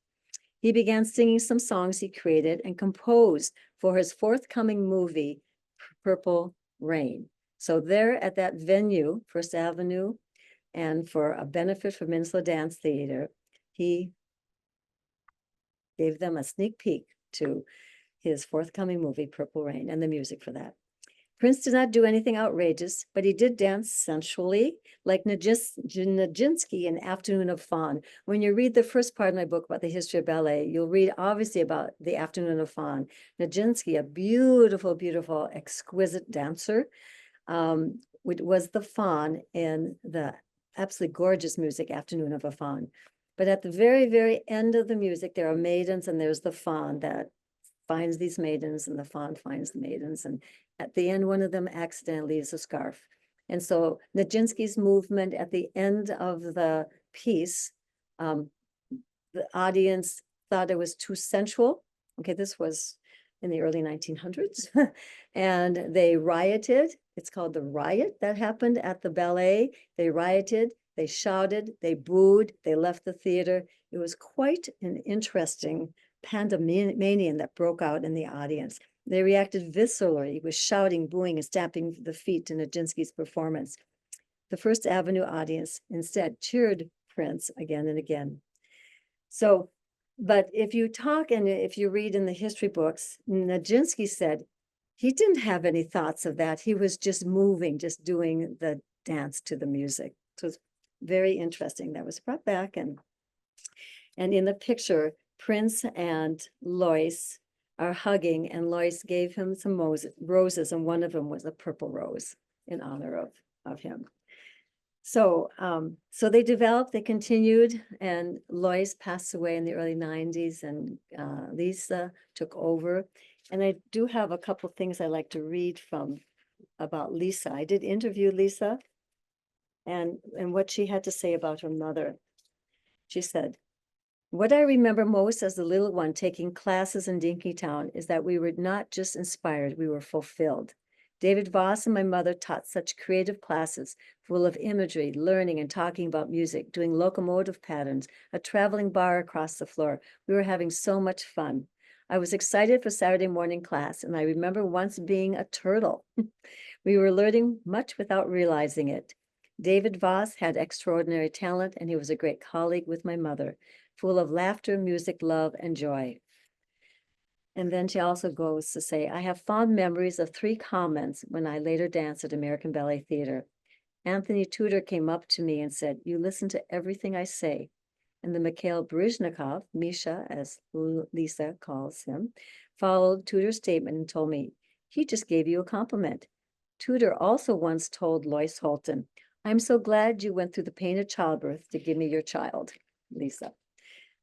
Speaker 2: He began singing some songs he created and composed for his forthcoming movie, Purple Rain. So there at that venue, First Avenue, and for a benefit for Minnesota Dance Theater, he gave them a sneak peek to his forthcoming movie, Purple Rain, and the music for that. Prince did not do anything outrageous, but he did dance sensually, like Nijinsky in Afternoon of Fawn. When you read the first part of my book about the history of ballet, you'll read obviously about the Afternoon of Fawn. Nijinsky, a beautiful, beautiful, exquisite dancer, which was the fawn in the absolutely gorgeous music, Afternoon of a Fawn. But at the very, very end of the music, there are maidens and there's the fawn that finds these maidens and the fawn finds the maidens. And at the end, one of them accidentally leaves a scarf. And so Nijinsky's movement at the end of the piece, the audience thought it was too sensual. Okay, this was in the early 1900s. And they rioted. It's called the riot that happened at the ballet. They rioted, they shouted, they booed, they left the theater. It was quite an interesting pandemonium that broke out in the audience. They reacted viscerally with shouting, booing, and stamping the feet to Nijinsky's performance. The First Avenue audience instead cheered Prince again and again. So, but if you talk and if you read in the history books, Nijinsky said he didn't have any thoughts of that. He was just moving, just doing the dance to the music. So it's very interesting. That was brought back, and in the picture, Prince and Lois are hugging, and Lois gave him some roses, and one of them was a purple rose in honor of him. So, so they developed, they continued, and Lois passed away in the early 90s, and Lisa took over. And I do have a couple things I like to read from about Lisa. I did interview Lisa and what she had to say about her mother. She said, "What I remember most as the little one taking classes in Dinkytown is that we were not just inspired, we were fulfilled. David Voss and my mother taught such creative classes full of imagery, learning and talking about music, doing locomotive patterns, a traveling bar across the floor. We were having so much fun. I was excited for Saturday morning class, and I remember once being a turtle. We were learning much without realizing it. David Voss had extraordinary talent, and he was a great colleague with my mother, full of laughter, music, love, and joy." And then she also goes to say, "I have fond memories of 3 comments when I later danced at American Ballet Theater. Anthony Tudor came up to me and said, 'You listen to everything I say.' And the Mikhail Baryshnikov, Misha, as Lisa calls him, followed Tudor's statement and told me, 'He just gave you a compliment.' Tudor also once told Lois Holton, 'I'm so glad you went through the pain of childbirth to give me your child,' Lisa."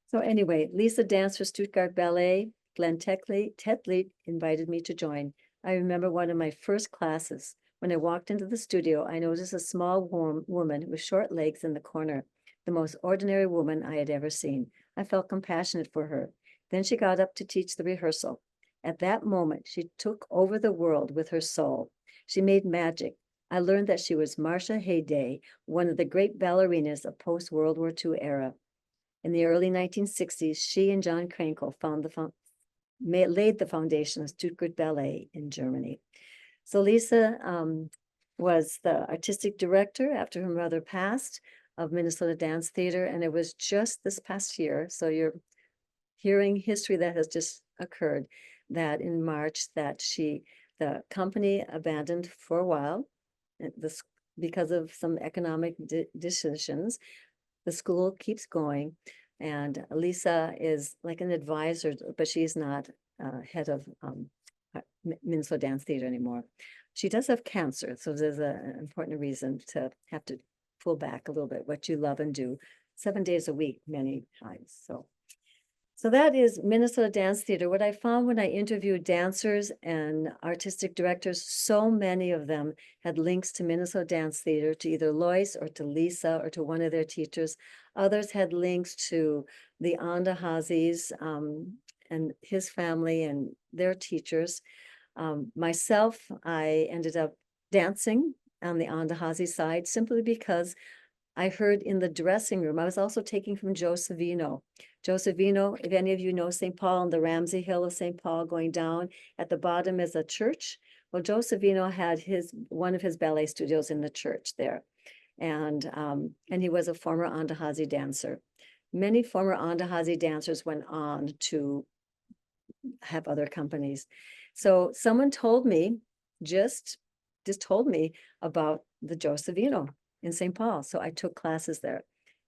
Speaker 2: So anyway, Lisa danced for Stuttgart Ballet. Glenn Tetley invited me to join. I remember one of my first classes. When I walked into the studio, I noticed a small woman with short legs in the corner, the most ordinary woman I had ever seen. I felt compassionate for her. Then she got up to teach the rehearsal. At that moment, she took over the world with her soul. She made magic. I learned that she was Marcia Hayday, one of the great ballerinas of post-World War II era. In the early 1960s, she and John Krenkel laid the foundation of Stuttgart Ballet in Germany. So Lisa was the artistic director after her mother passed of Minnesota Dance Theater, and it was just this past year, so you're hearing history that has just occurred, that in March that the company abandoned for a while because of some economic decisions. The school keeps going, and Lisa is like an advisor, but she's not head of Minnesota Dance Theater anymore. She does have cancer, so there's an important reason to have to pull back a little bit what you love and do 7 days a week, many times. So that is Minnesota Dance Theater. What I found when I interviewed dancers and artistic directors, so many of them had links to Minnesota Dance Theater, to either Lois or to Lisa or to one of their teachers. Others had links to the Andahazis and his family and their teachers. Myself, I ended up dancing on the Andahazi side simply because I heard in the dressing room, I was also taking from Joe Savino. Joe Savino, if any of you know St. Paul and the Ramsey Hill of St. Paul going down, at the bottom is a church. Well, Joe Savino had one of his ballet studios in the church there. And he was a former Andahazi dancer. Many former Andahazi dancers went on to have other companies. So someone told me just just told me about the Joe Savino in St. Paul. So I took classes there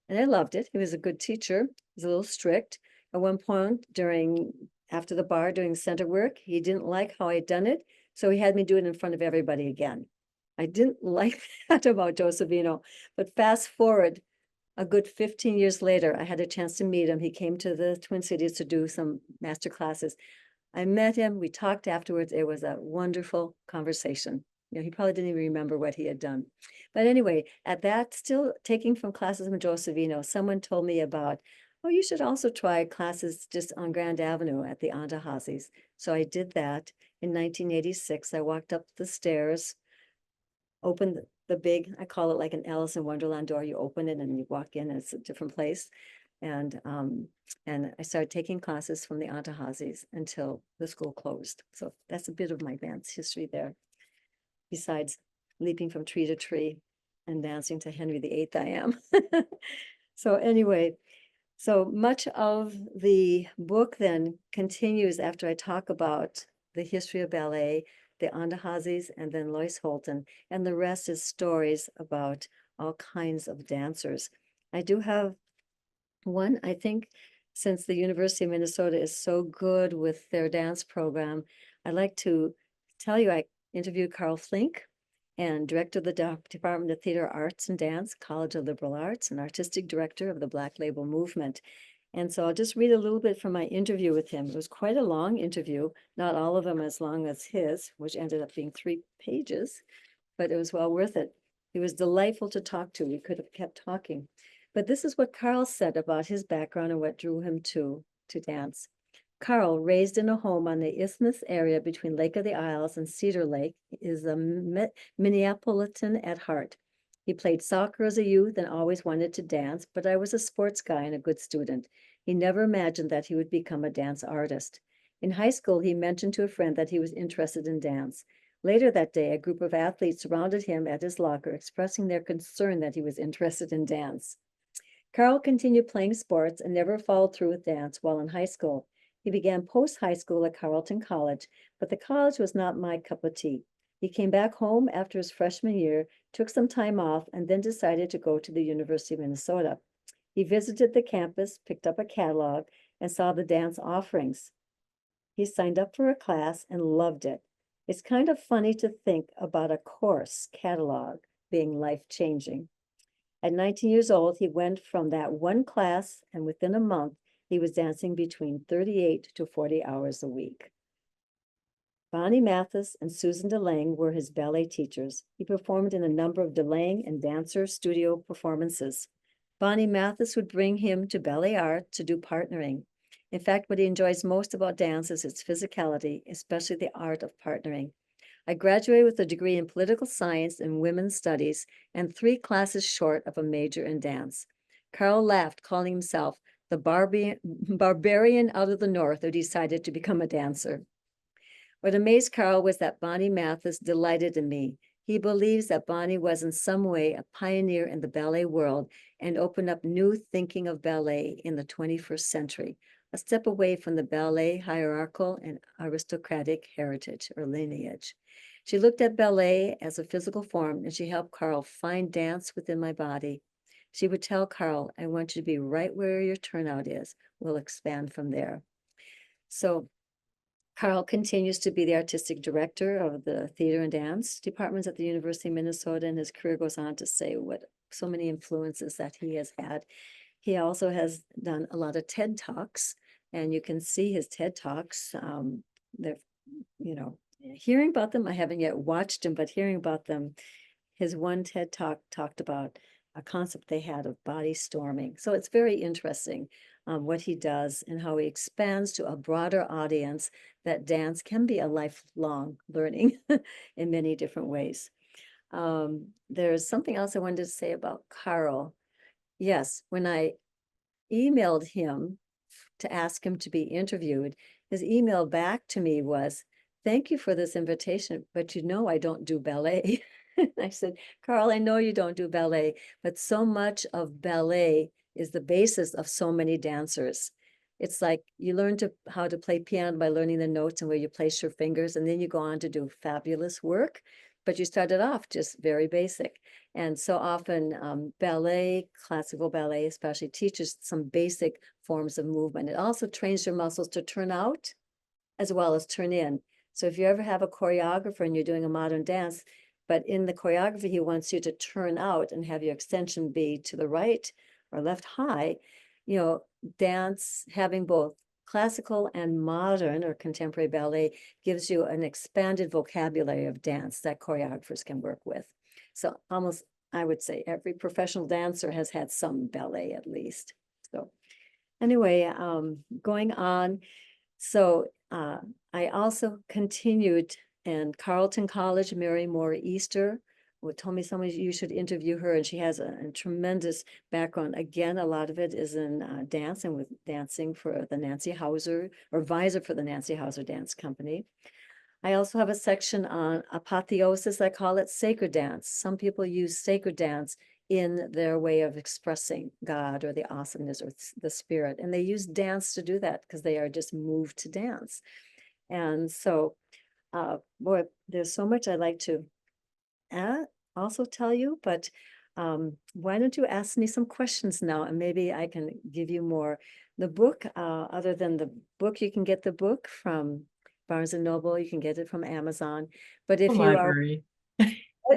Speaker 2: and I loved it. He was a good teacher. He was a little strict. At one point after the bar doing center work, he didn't like how I'd done it. So he had me do it in front of everybody again. I didn't like that about Joe Savino, but fast forward a good 15 years later, I had a chance to meet him. He came to the Twin Cities to do some master classes. I met him, we talked afterwards. It was a wonderful conversation. You know, he probably didn't even remember what he had done. But anyway, at that, still taking from classes from Joe Savino, someone told me about, oh, you should also try classes just on Grand Avenue at the Antahazis. So I did that in 1986. I walked up the stairs, opened the big, I call it like an Alice in Wonderland door. You open it and you walk in and it's a different place. And I started taking classes from the Antahazis until the school closed. So that's a bit of my dance history there. Besides leaping from tree to tree and dancing to Henry VIII, I am. So anyway, so much of the book then continues after I talk about the history of ballet, the Antahazis, and then Lois Holton, and the rest is stories about all kinds of dancers. I do have one, I think, since the University of Minnesota is so good with their dance program, I'd like to tell you I interviewed Carl Flink, and director of the Department of Theater Arts and Dance, College of Liberal Arts, and artistic director of the Black Label Movement. And so I'll just read a little bit from my interview with him. It was quite a long interview, not all of them as long as his, which ended up being 3 pages, but it was well worth it. He was delightful to talk to. We could have kept talking. But this is what Carl said about his background and what drew him to dance. Carl, raised in a home on the Isthmus area between Lake of the Isles and Cedar Lake, is a Minneapolitan at heart. He played soccer as a youth and always wanted to dance, but I was a sports guy and a good student. He never imagined that he would become a dance artist. In high school, he mentioned to a friend that he was interested in dance. Later that day, a group of athletes surrounded him at his locker, expressing their concern that he was interested in dance. Carl continued playing sports and never followed through with dance while in high school. He began post-high school at Carleton College, but the college was not my cup of tea. He came back home after his freshman year, took some time off, and then decided to go to the University of Minnesota. He visited the campus, picked up a catalog, and saw the dance offerings. He signed up for a class and loved it. It's kind of funny to think about a course catalog being life-changing. At 19 years old, he went from that one class, and within a month, he was dancing between 38 to 40 hours a week. Bonnie Mathis and Susan DeLange were his ballet teachers. He performed in a number of DeLange and Dancer studio performances. Bonnie Mathis would bring him to Ballet Art to do partnering. In fact, what he enjoys most about dance is its physicality, especially the art of partnering. I graduated with a degree in political science and women's studies and 3 classes short of a major in dance. Carl laughed, calling himself the barbarian out of the north who decided to become a dancer. What amazed Carl was that Bonnie Mathis delighted in me. He believes that Bonnie was in some way a pioneer in the ballet world and opened up new thinking of ballet in the 21st century, a step away from the ballet hierarchical and aristocratic heritage or lineage. She looked at ballet as a physical form, and she helped Carl find dance within my body. She would tell Carl, I want you to be right where your turnout is. We'll expand from there. So Carl continues to be the artistic director of the theater and dance departments at the University of Minnesota, and his career goes on to say what so many influences that he has had. He also has done a lot of TED Talks, and you can see his TED Talks. They're, hearing about them, I haven't yet watched them, but hearing about them, his one TED Talk talked about a concept they had of body storming. So it's very interesting what he does and how he expands to a broader audience that dance can be a lifelong learning in many different ways. There's something else I wanted to say about Carl. Yes, when I emailed him to ask him to be interviewed, his email back to me was, thank you for this invitation, but I don't do ballet. I said, Carl, I know you don't do ballet, but so much of ballet is the basis of so many dancers. It's like you learn how to play piano by learning the notes and where you place your fingers, and then you go on to do fabulous work. but you started off just very basic. And so often ballet, classical ballet especially, teaches some basic forms of movement. It also trains your muscles to turn out as well as turn in. So if you ever have a choreographer and you're doing a modern dance, but in the choreography, he wants you to turn out and have your extension be to the right or left high, you know, dance, having both classical and modern or contemporary ballet gives you an expanded vocabulary of dance that choreographers can work with. So almost, I would say every professional dancer has had some ballet at least. So anyway, going on. So I also continued in Carleton College. Mary Moore Easter told me someone you should interview her, and she has a tremendous background. Again, a lot of it is in dance and with dancing for the Nancy Hauser, or visor for the Nancy Hauser Dance Company. I also have a section on apotheosis, I call it sacred dance. Some people use sacred dance in their way of expressing God or the awesomeness or the spirit. And they use dance to do that because they are just moved to dance. And so, boy, there's so much I'd like to also tell you, but why don't you ask me some questions now and maybe I can give you more. The book, other than the book, you can get the book from Barnes and Noble, you can get it from Amazon. But
Speaker 1: The
Speaker 2: if you are,
Speaker 1: library.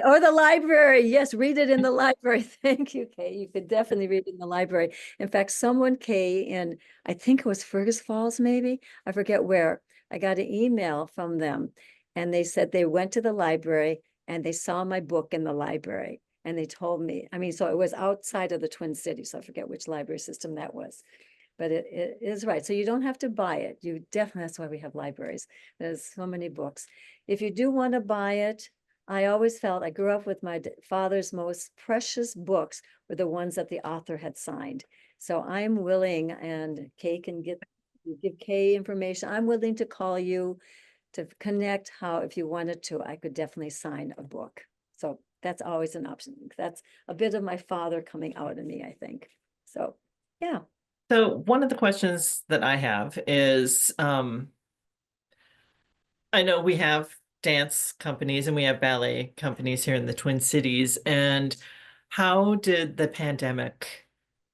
Speaker 2: or the library, yes, read it in the library. Thank you, Kay. You could definitely read it in the library. In fact, someone, Kay, in, I think it was Fergus Falls, maybe, I forget where, I got an email from them and they said they went to the library and they saw my book in the library. And they told me, I mean, so it was outside of the Twin Cities. So I forget which library system that was, but it is right. So you don't have to buy it. You definitely, that's why we have libraries. There's so many books. If you do want to buy it, I always felt I grew up with my father's most precious books were the ones that the author had signed. So I'm willing, and Kay can give Kay information. I'm willing to call you to connect how, if you wanted to, I could definitely sign a book. So that's always an option. That's a bit of my father coming out in me, I think. So, yeah.
Speaker 1: So one of the questions that I have is, I know we have dance companies and we have ballet companies here in the Twin Cities. And how did the pandemic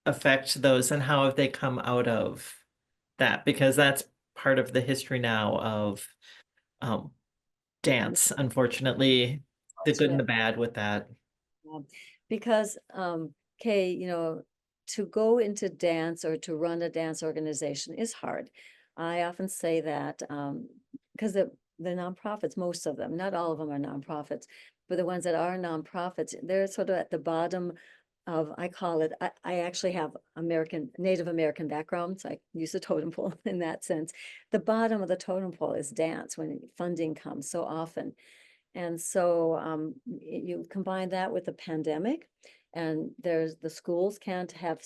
Speaker 1: affect those and how have they come out of that? Because that's part of the history now of um, dance, unfortunately, the
Speaker 2: That's
Speaker 1: good and
Speaker 2: right.
Speaker 1: the bad with that.
Speaker 2: Because Kay, you know, to go into dance or to run a dance organization is hard. I often say that because the nonprofits, most of them, not all of them are nonprofits, but the ones that are nonprofits, they're sort of at the bottom of, I call it, I actually have Native American background, so I use the totem pole in that sense. The bottom of the totem pole is dance when funding comes so often. And so you combine that with the pandemic, and there's the schools can't have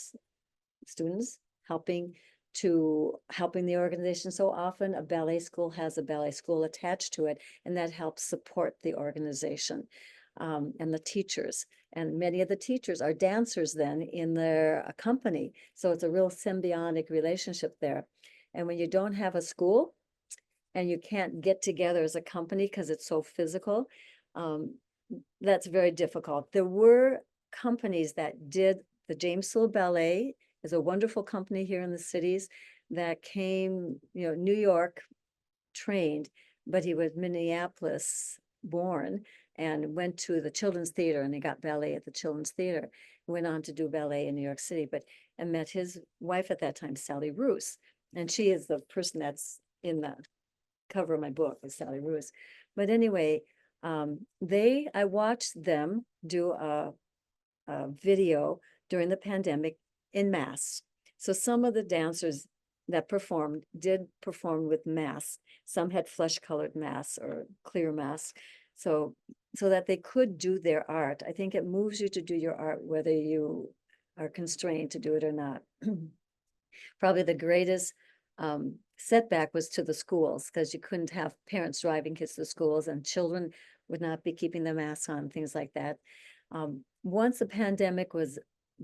Speaker 2: students helping the organization. So often a ballet school has a ballet school attached to it, and that helps support the organization and the teachers. And many of the teachers are dancers then in their company. So it's a real symbiotic relationship there. And when you don't have a school, and you can't get together as a company because it's so physical, that's very difficult. There were companies that did, the James Soule Ballet is a wonderful company here in the cities that came, you know, New York trained, but he was Minneapolis born and went to the Children's Theater, and he got ballet at the Children's Theater. Went on to do ballet in New York City, and met his wife at that time, Sally Roos. And she is the person that's in the cover of my book with Sally Roos. But anyway, I watched them do a video during the pandemic in masks. So some of the dancers that performed did perform with masks. Some had flesh colored masks or clear masks. So that they could do their art. I think it moves you to do your art, whether you are constrained to do it or not. Probably the greatest setback was to the schools, because you couldn't have parents driving kids to schools and children would not be keeping the masks on, things like that. Once the pandemic was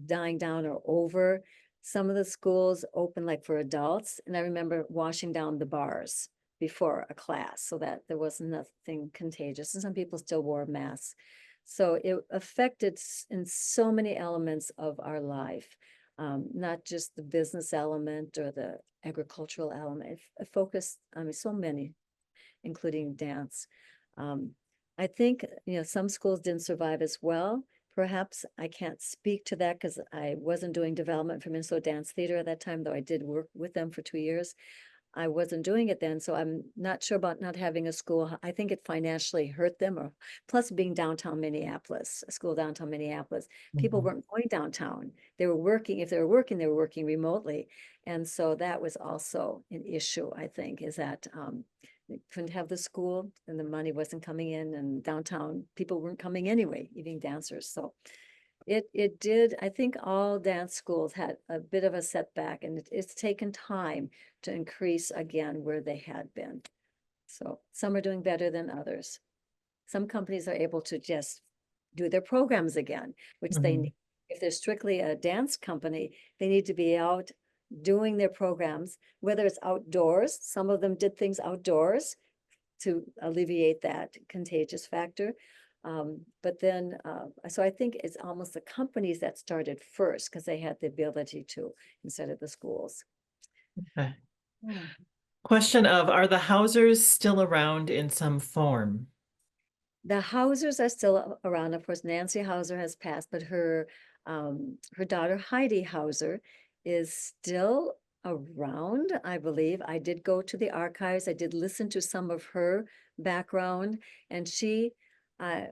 Speaker 2: dying down or over, some of the schools opened like for adults. And I remember washing down the bars before a class so that there was nothing contagious, and some people still wore masks. So it affected in so many elements of our life, not just the business element or the agricultural element. It focused, I mean, so many, including dance. Um, I think, some schools didn't survive as well. Perhaps I can't speak to that because I wasn't doing development for Minnesota Dance Theater at that time, though I did work with them for 2 years. I wasn't doing it then, so I'm not sure about not having a school. I think it financially hurt them, or plus being downtown Minneapolis, a school downtown Minneapolis, people
Speaker 1: Mhm.
Speaker 2: weren't going downtown. They were working, if they were working, they were working remotely. And so that was also an issue, I think, is that they couldn't have the school and the money wasn't coming in, and downtown people weren't coming anyway, even dancers. So it did, I think all dance schools had a bit of a setback, and it's taken time to increase again where they had been. So some are doing better than others. Some companies are able to just do their programs again, which they
Speaker 1: Mhm.
Speaker 2: need. If they're strictly a dance company, they need to be out doing their programs, whether it's outdoors. Some of them did things outdoors to alleviate that contagious factor. But then, so I think it's almost the companies that started first because they had the ability to, instead of the schools.
Speaker 1: Okay.
Speaker 2: Yeah.
Speaker 1: Question of, are the Hausers still around in some form?
Speaker 2: The Hausers are still around. Of course, Nancy Hauser has passed, but her daughter Heidi Hauser is still around, I believe. I did go to the archives. I did listen to some of her background, and uh,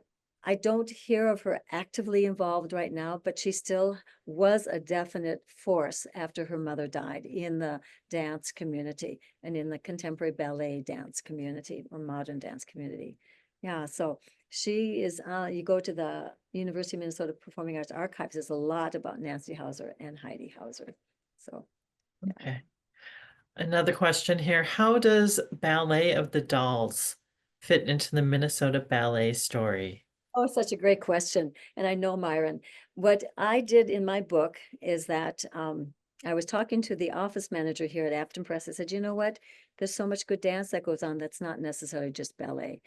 Speaker 2: I don't hear of her actively involved right now, but she still was a definite force after her mother died in the dance community and in the contemporary ballet dance community or modern dance community. Yeah, so she is, you go to the University of Minnesota Performing Arts Archives, there's a lot about Nancy Hauser and Heidi Hauser. So, yeah.
Speaker 1: Okay. Another question here. How does Ballet of the Dolls fit into the Minnesota Ballet story?
Speaker 2: Oh, such a great question. And I know, Myron, what I did in my book is that I was talking to the office manager here at Afton Press. I said, you know what? There's so much good dance that goes on that's not necessarily just ballet.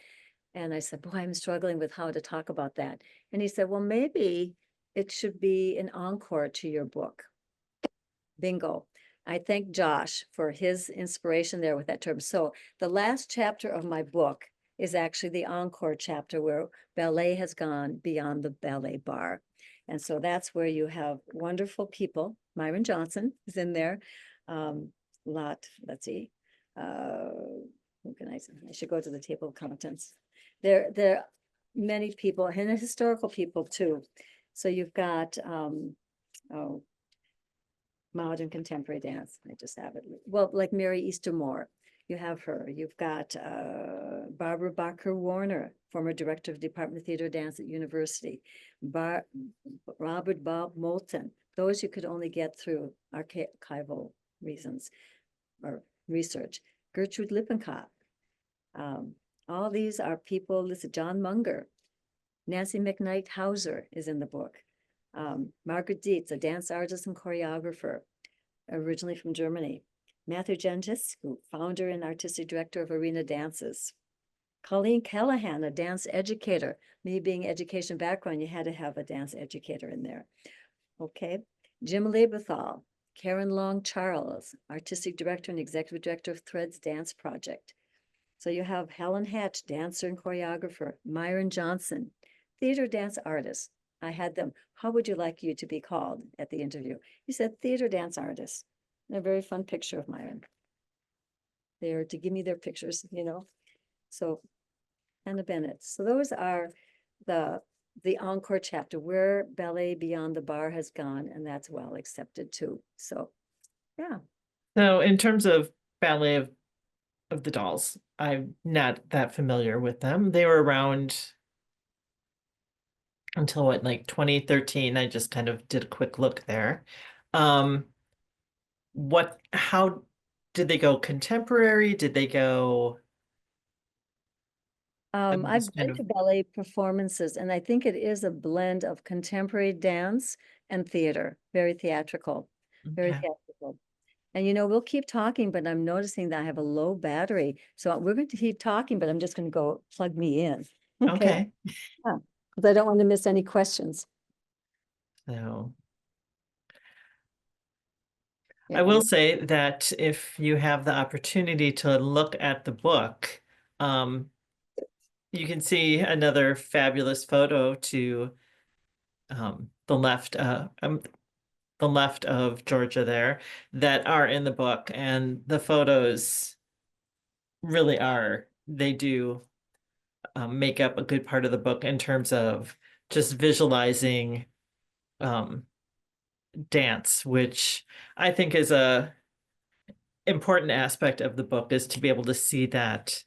Speaker 2: And I said, boy, I'm struggling with how to talk about that. And he said, well, maybe it should be an encore to your book. Bingo. I thank Josh for his inspiration there with that term. So the last chapter of my book is actually the encore chapter where ballet has gone beyond the ballet bar. And so that's where you have wonderful people. Myron Johnson is in there. Let's see. Who can I should go to the table of contents. There are many people and historical people too. So you've got, oh, modern contemporary dance. I just have it. Well, like Mary Easter Moore, you have her. You've got Barbara Barker Warner, former director of Department of Theater Dance at University. Robert Bob Moulton. Those you could only get through archival reasons or research. Gertrude Lippincott. All these are people. Listen, John Munger, Nancy McKnight Hauser is in the book. Margaret Dietz, a dance artist and choreographer, originally from Germany. Matthew Janjescu, founder and artistic director of Arena Dances. Colleen Callahan, a dance educator. Me being education background, you had to have a dance educator in there. Okay. Jim Leibethal, Karen Long Charles, artistic director and executive director of Threads Dance Project. So you have Helen Hatch, dancer and choreographer. Myron Johnson, theater dance artist. I had them, how would you like you to be called at the interview? He said, theater dance artist. And a very fun picture of Myron. There to give me their pictures, So Anna Bennett. So those are the encore chapter where ballet beyond the bar has gone, and that's well accepted too. So yeah.
Speaker 1: So in terms of Ballet of the Dolls, I'm not that familiar with them. They were around until what, like 2013. I just kind of did a quick look there. Um, how did they go contemporary? Did they go, I'm
Speaker 2: I've
Speaker 1: just kind
Speaker 2: been
Speaker 1: of,
Speaker 2: to ballet performances, and I think it is a blend of contemporary dance and theater, very theatrical, very
Speaker 1: okay.
Speaker 2: theatrical. And we'll keep talking, but I'm noticing that I have a low battery. So we're going to keep talking, but I'm just going to go plug me in. Okay.
Speaker 1: Okay.
Speaker 2: Yeah. Because I don't want to miss any questions.
Speaker 1: So
Speaker 2: Yeah.
Speaker 1: I will say that if you have the opportunity to look at the book, um, you can see another fabulous photo to the left of Georgia there that are in the book, and the photos really are, they do make up a good part of the book in terms of just visualizing um, dance, which I think is a important aspect of the book, is to be able to see that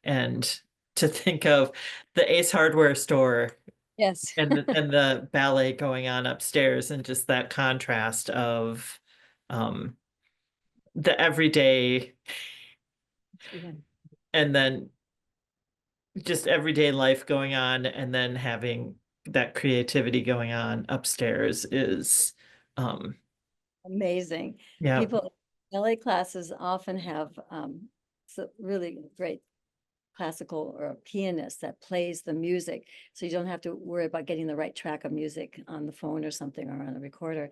Speaker 1: and to think of the Ace Hardware store
Speaker 2: Yes.
Speaker 1: and the ballet going on upstairs, and just that contrast of um, the everyday
Speaker 2: Yeah.
Speaker 1: and then just everyday life going on, and then having that creativity going on upstairs is um
Speaker 2: Amazing.
Speaker 1: yeah.
Speaker 2: People, LA classes often have so really great classical or a pianist that plays the music. So you don't have to worry about getting the right track of music on the phone or something or on a recorder.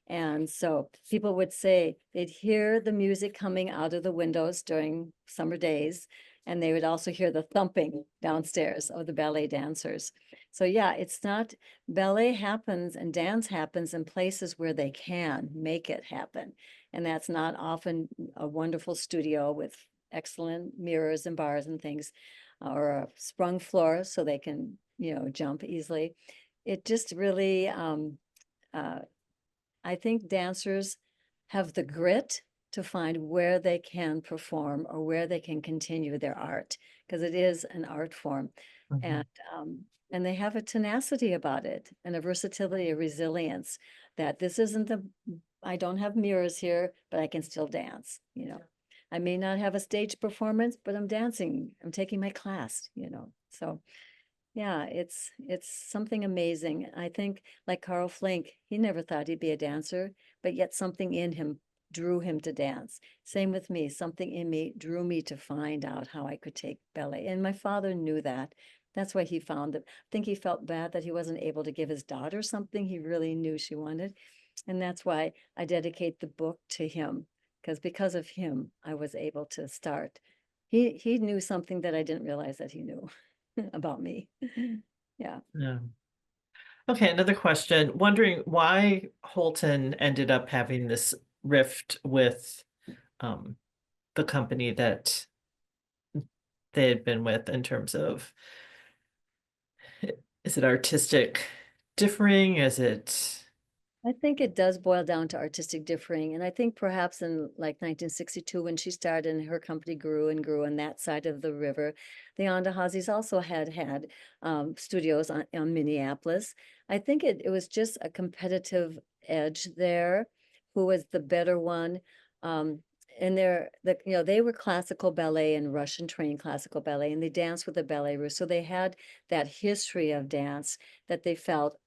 Speaker 2: And so people would say they'd hear the music coming out of the windows during summer days, and they would also hear the thumping downstairs of the ballet dancers. So yeah, it's not, ballet happens and dance happens in places where they can make it happen. And that's not often a wonderful studio with excellent mirrors and bars and things, or a sprung floor so they can, jump easily. It just really, uh, I think dancers have the grit to find where they can perform or where they can continue their art, because it is an art form.
Speaker 1: Mhm.
Speaker 2: And and they have a tenacity about it and a versatility, a resilience that this isn't the, I don't have mirrors here, but I can still dance. I may not have a stage performance, but I'm dancing. I'm taking my class. So yeah, it's something amazing. I think like Carl Flink, he never thought he'd be a dancer, but yet something in him drew him to dance. Same with me, something in me drew me to find out how I could take ballet. And my father knew that. That's why he found it. I think he felt bad that he wasn't able to give his daughter something he really knew she wanted. And that's why I dedicate the book to him, because of him, I was able to start. He knew something that I didn't realize that he knew about me. Yeah.
Speaker 1: Yeah. Okay, another question. Wondering why Holton ended up having this rift with um the company that they had been with, in terms of, is it artistic differing? Is it
Speaker 2: I think it does boil down to artistic differing. And I think perhaps in like 1962, when she started and her company grew and grew on that side of the river, the Andahazis also had studios on Minneapolis. I think it was just a competitive edge there. Who was the better one? Um, and they were classical ballet and Russian trained classical ballet, and they danced with the ballet russe. So they had that history of dance that they felt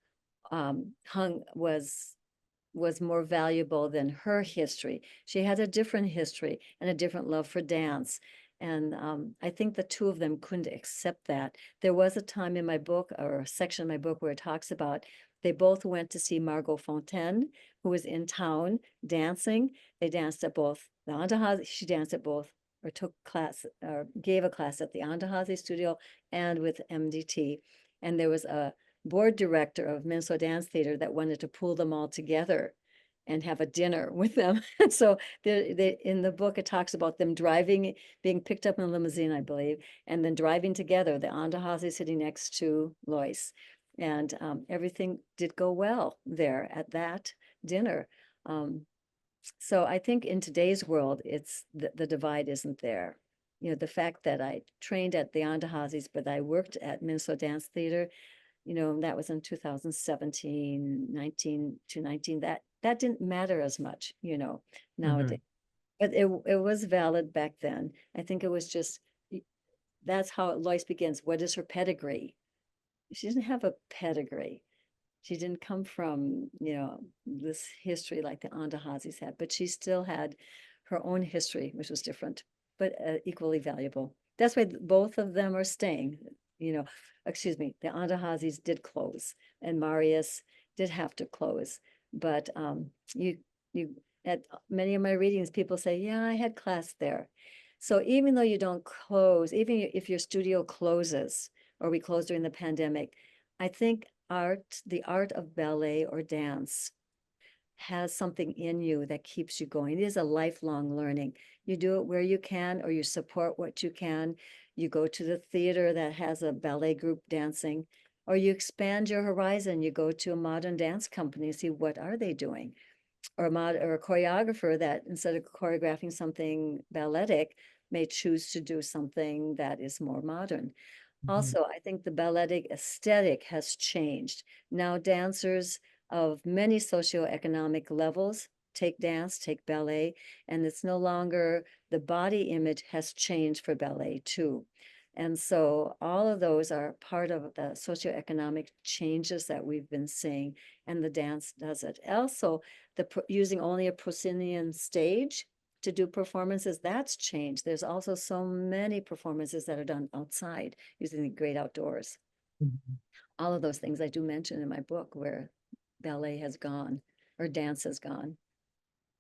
Speaker 2: hung was more valuable than her history. She had a different history and a different love for dance. And I think the two of them couldn't accept that. There was a time in my book, or a section of my book, where it talks about they both went to see Margot Fontaine, who was in town dancing. They danced at both the Andahasi, she danced at both, or took class, or gave a class at the Andahasi studio and with MDT. And there was a board director of Minnesota Dance Theater that wanted to pull them all together and have a dinner with them. So in the book, it talks about them driving, being picked up in a limousine, I believe, and then driving together, the Andahasi sitting next to Lois. And everything did go well there at that dinner. Um, so I think in today's world, it's the divide isn't there. The fact that I trained at the Andahazis, but I worked at Minnesota Dance Theater, that was in 2017, 19 to 19, that didn't matter as much, nowadays.
Speaker 1: Mhm.
Speaker 2: But it was valid back then. I think it was just, that's how Lois begins. What is her pedigree? She didn't have a pedigree. She didn't come from, this history like the Andahazis had, but she still had her own history, which was different, but equally valuable. That's why both of them are staying. You know, excuse me, the Andahazis did close, and Marius did have to close. But you at many of my readings, people say, "Yeah, I had class there." So even though you don't close, even if your studio closes, or we closed during the pandemic, I think the art of ballet or dance has something in you that keeps you going. It is a lifelong learning. You do it where you can, or you support what you can. You go to the theater that has a ballet group dancing, or you expand your horizon. You go to a modern dance company, see what are they doing, or a choreographer that instead of choreographing something balletic may choose to do something that is more modern.
Speaker 1: Mhm.
Speaker 2: Also, I think the balletic aesthetic has changed. Now dancers of many socioeconomic levels take dance, take ballet, and it's no longer the body image has changed for ballet too. And so all of those are part of the socioeconomic changes that we've been seeing, and the dance does it. Also, using only a proscenium stage to do performances, that's changed. There's also so many performances that are done outside using the great outdoors.
Speaker 1: Mhm.
Speaker 2: All of those things I do mention in my book where ballet has gone or dance has gone.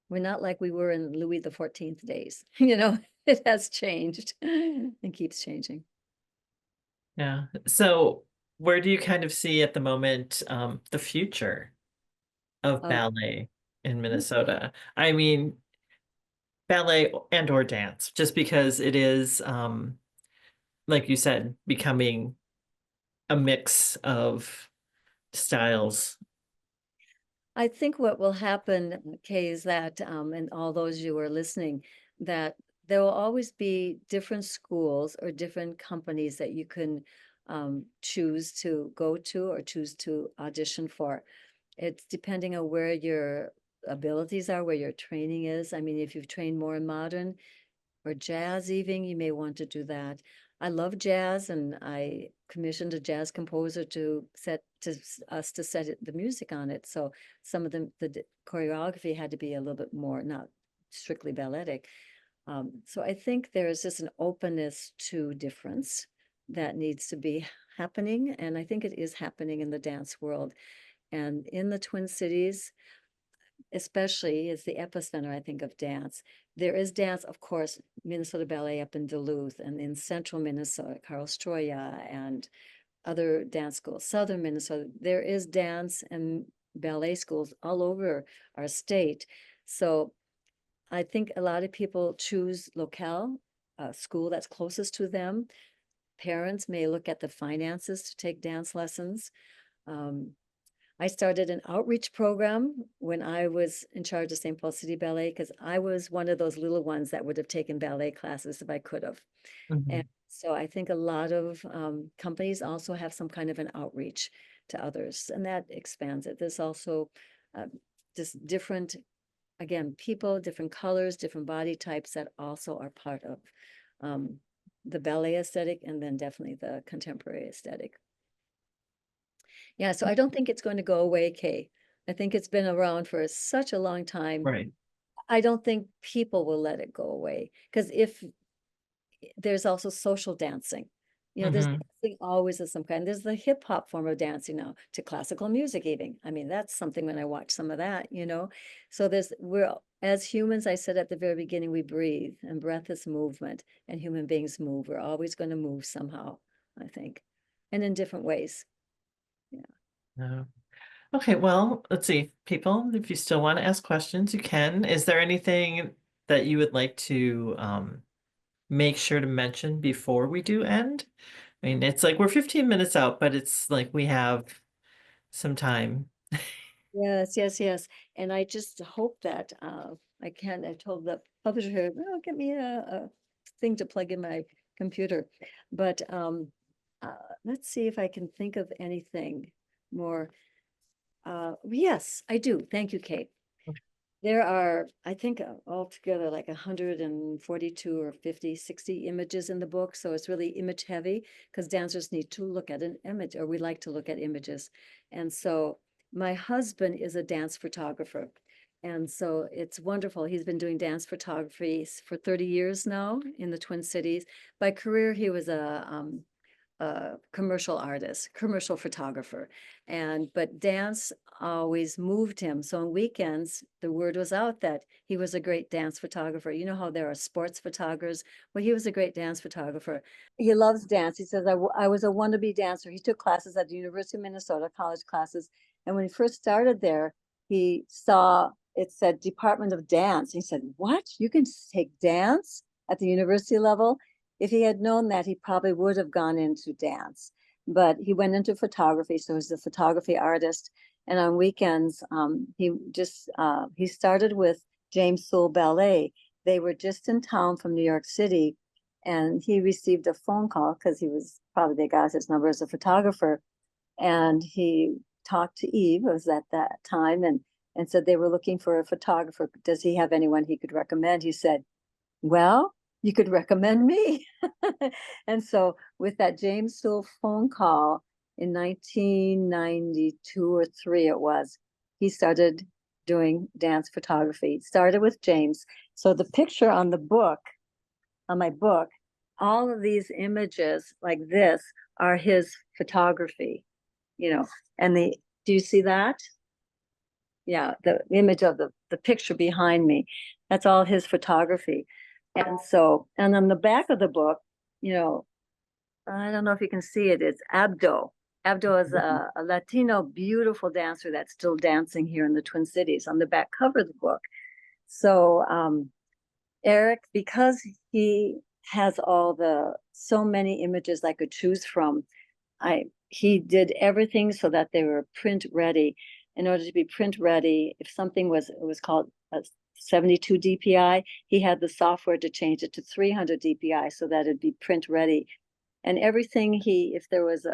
Speaker 2: We're not like we were in Louis the 14th days. It has changed and keeps changing.
Speaker 1: Yeah. So where do you kind of see at the moment the future of
Speaker 2: Oh,
Speaker 1: ballet in
Speaker 2: okay.
Speaker 1: Minnesota? I mean, ballet and or dance, just because it is like you said, becoming a mix of styles.
Speaker 2: I think what will happen, Kay, is that, and all those you are listening, that there will always be different schools or different companies that you can choose to go to or choose to audition for. It's depending on where your abilities are, where your training is. I mean, if you've trained more in modern, or jazz even, you may want to do that. I love jazz, and I commissioned a jazz composer to us to the music on it. So some of the choreography had to be a little bit more, not strictly balletic. So I think there is just an openness to difference that needs to be happening, and I think it is happening in the dance world. And in the Twin Cities, especially is the epicenter, I think, of dance. There is dance, of course, Minnesota Ballet up in Duluth, and in central Minnesota, Karl Stroya and other dance schools, southern Minnesota. There is dance and ballet schools all over our state. So I think a lot of people choose locale, a school that's closest to them. Parents may look at the finances to take dance lessons. Um, I started an outreach program when I was in charge of St. Paul City Ballet, because I was one of those little ones that would have taken ballet classes if I could have. And
Speaker 1: Mhm.
Speaker 2: so I think a lot of companies also have some kind of an outreach to others, and that expands it. There's also uh, just different, again, people, different colors, different body types that also are part of um, the ballet aesthetic, and then definitely the contemporary aesthetic. Yeah, so I don't think it's going to go away, Kay. I think it's been around for such a long time.
Speaker 1: Right.
Speaker 2: I don't think people will let it go away, because if there's also social dancing, there's
Speaker 1: Hmm.
Speaker 2: dancing always of some kind. There's the hip hop form of dancing now to classical music even. I mean, that's something when I watch some of that. So as humans, I said at the very beginning, we breathe, and breath is movement, and human beings move. We're always going to move somehow, I think, and in different ways. Yeah.
Speaker 1: No. Okay, well, let's see. People, if you still want to ask questions, you can. Is there anything that you would like to make sure to mention before we do end? I mean, it's like we're 15 minutes out, but it's like we have some time.
Speaker 2: Yes, yes, yes. And I just hope that I told the publisher, oh, get me a thing to plug in my computer. But let's see if I can think of anything more. Yes, I do. Thank you, Kate. There are, I think, altogether like 142 or 50, 60 images in the book. So it's really image heavy, because dancers need to look at an image, or we like to look at images. And so my husband is a dance photographer. And so it's wonderful. He's been doing dance photography for 30 years now in the Twin Cities. By career, he was a commercial artist, commercial photographer. But dance always moved him. So on weekends, the word was out that he was a great dance photographer. You know how there are sports photographers? Well, he was a great dance photographer. He loves dance. He says, I was a wannabe dancer. He took classes at the University of Minnesota, college classes. And when he first started there, he saw it said Department of Dance. He said, what? You can take dance at the university level? If he had known that, he probably would have gone into dance. But he went into photography, so he's a photography artist. And on weekends, he started with James Soule Ballet. They were just in town from New York City, and he received a phone call because they got his number as a photographer, and he talked to Eve, it was at that time, and said they were looking for a photographer. Does he have anyone he could recommend? He said, well, you could recommend me. And so with that James Soule phone call in 1992 or 3, it was, he started doing dance photography. Started with James. So the picture on my book, all of these images like this are his photography, and do you see that? Yeah, the image of the picture behind me, that's all his photography. And on the back of the book, I don't know if you can see it, it's Abdo. Abdo is a Latino beautiful dancer that's still dancing here in the Twin Cities on the back cover of the book. So Eric, because he has so many images I could choose from, he did everything so that they were print ready. In order to be print ready, if something it was called a 72 DPI, he had the software to change it to 300 DPI so that it'd be print ready. And everything if there was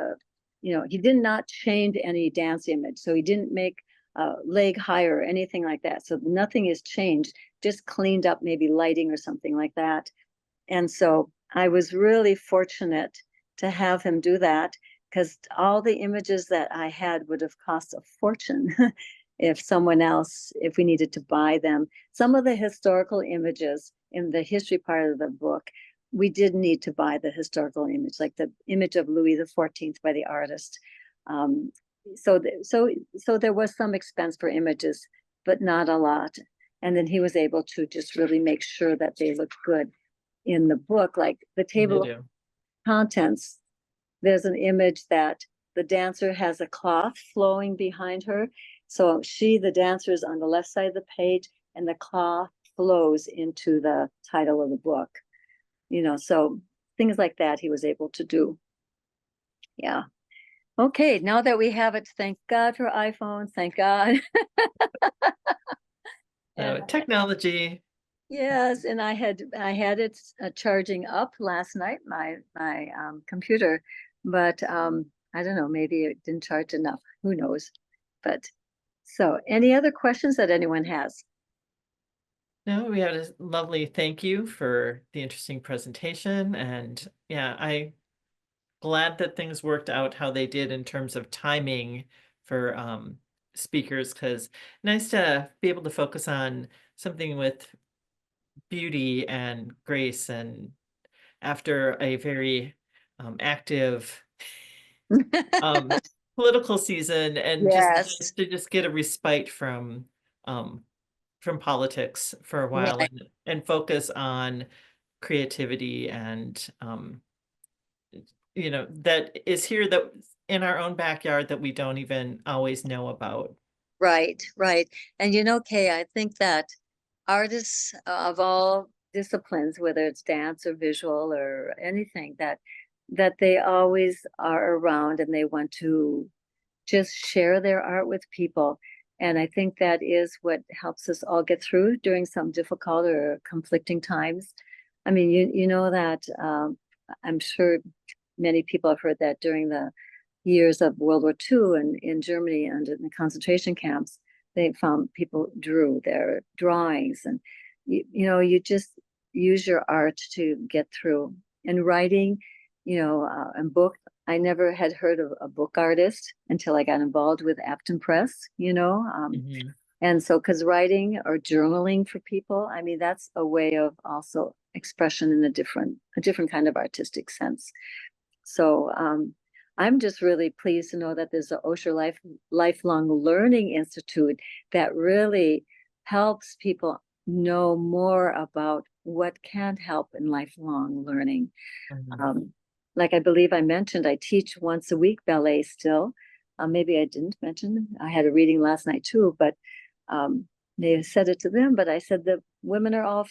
Speaker 2: he did not change any dance image. So he didn't make a leg higher or anything like that. So nothing is changed, just cleaned up, maybe lighting or something like that. And so I was really fortunate to have him do that, because all the images that I had would have cost a fortune if we needed to buy them. Some of the historical images in the history part of the book, we did need to buy the historical image, like the image of Louis XIV by the artist. So there was some expense for images, but not a lot. And then he was able to just really make sure that they looked good in the book, like the table of contents. There's an image that the dancer has a cloth flowing behind her. So the dancer is on the left side of the page, and the cloth flows into the title of the book. So things like that he was able to do. Yeah. Okay, now that we have it, thank God for iPhones, thank God.
Speaker 1: Technology.
Speaker 2: Yes, and I had it charging up last night, my computer, but I don't know, maybe it didn't charge enough. Who knows? But so, any other questions that anyone has?
Speaker 1: No, we had a lovely thank you for the interesting presentation, and yeah, I'm glad that things worked out how they did in terms of timing for speakers, because nice to be able to focus on something with beauty and grace, and after a very active um, political season, and just
Speaker 2: Yes,
Speaker 1: nice to just get a respite from politics for a while,
Speaker 2: right,
Speaker 1: and focus on creativity and that is here, that in our own backyard, that we don't even always know about.
Speaker 2: right. And Kay, I think that artists of all disciplines, whether it's dance or visual or anything, that they always are around and they want to just share their art with people. And I think that is what helps us all get through during some difficult or conflicting times. I mean, you know that I'm sure many people have heard that during the years of World War II and in Germany and in the concentration camps, they found people drew their drawings, and you just use your art to get through. And writing, and book. I never had heard of a book artist until I got involved with Afton Press.
Speaker 1: Mhm.
Speaker 2: And so, because writing or journaling for people, I mean, that's a way of also expression in a different kind of artistic sense. So, I'm just really pleased to know that there's a Lifelong Learning Institute that really helps people know more about what can help in lifelong learning.
Speaker 1: Mhm.
Speaker 2: Um, like I believe I mentioned, I teach once a week ballet still. Maybe I didn't mention, I had a reading last night too, but um, they said it to them, but I said the women are all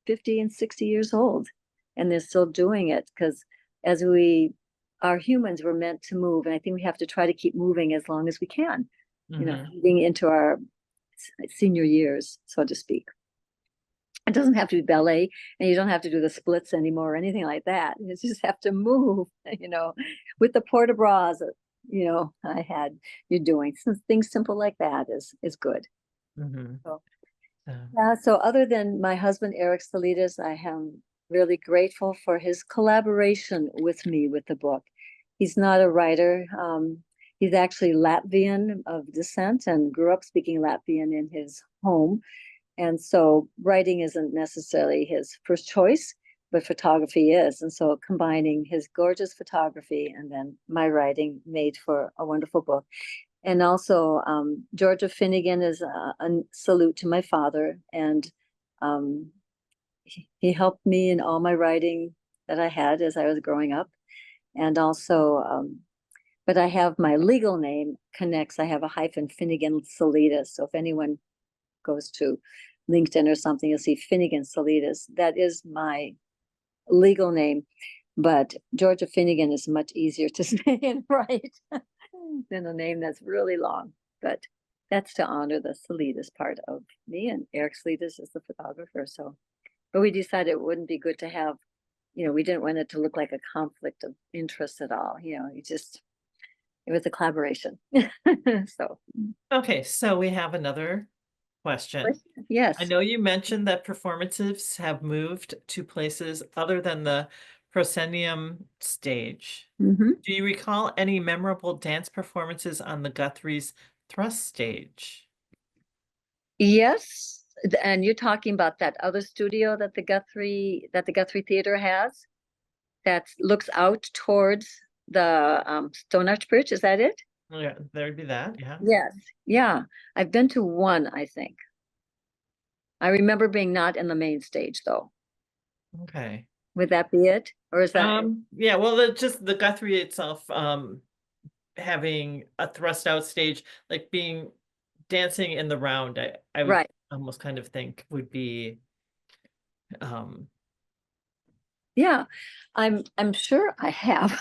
Speaker 2: 50 and 60 years old and they're still doing it because as we are humans, we're meant to move. And I think we have to try to keep moving as long as we can,
Speaker 1: Mhm.
Speaker 2: getting into our senior years, so to speak. It doesn't have to be ballet and you don't have to do the splits anymore or anything like that. You just have to move, with the port de bras, I had you doing some things simple like that is good.
Speaker 1: Mhm.
Speaker 2: So,
Speaker 1: So,
Speaker 2: yeah, so other than my husband, Eric Salidas, I am really grateful for his collaboration with me with the book. He's not a writer. He's actually Latvian of descent and grew up speaking Latvian in his home. And so writing isn't necessarily his first choice, but photography is. And so combining his gorgeous photography and then my writing made for a wonderful book. And also, Georgia Finnegan is a salute to my father. And um, he helped me in all my writing that I had as I was growing up. And also, but I have my legal name connects. I have a hyphen Finnegan Salidas. So if anyone goes to LinkedIn or something, you'll see Finnegan Salidas. That is my legal name, but Georgia Finnegan is much easier to say and write than a name that's really long. But that's to honor the Salidas part of me, and Eric Salidas is the photographer. So, but we decided it wouldn't be good to have, we didn't want it to look like a conflict of interest at all. It was a collaboration. So,
Speaker 1: okay, so we have another question. I
Speaker 2: yes.
Speaker 1: know you mentioned that performances have moved to places other than the proscenium stage.
Speaker 2: Hmm.
Speaker 1: Do you recall any memorable dance performances on the Guthrie's thrust stage?
Speaker 2: Yes, and you're talking about that other studio that the Guthrie Theater has that looks out towards the Stone Arch Bridge. Is that it?
Speaker 1: Yeah, there'd be that, yeah.
Speaker 2: Yes. Yeah, I've been to one, I think. I remember being not in the main stage though.
Speaker 1: Okay.
Speaker 2: Would that be it? Or is that
Speaker 1: Yeah, well, just the Guthrie itself, having a thrust out stage, like being dancing in the round, I would
Speaker 2: right?
Speaker 1: almost kind of think would be, um,
Speaker 2: Yeah, I'm sure I have.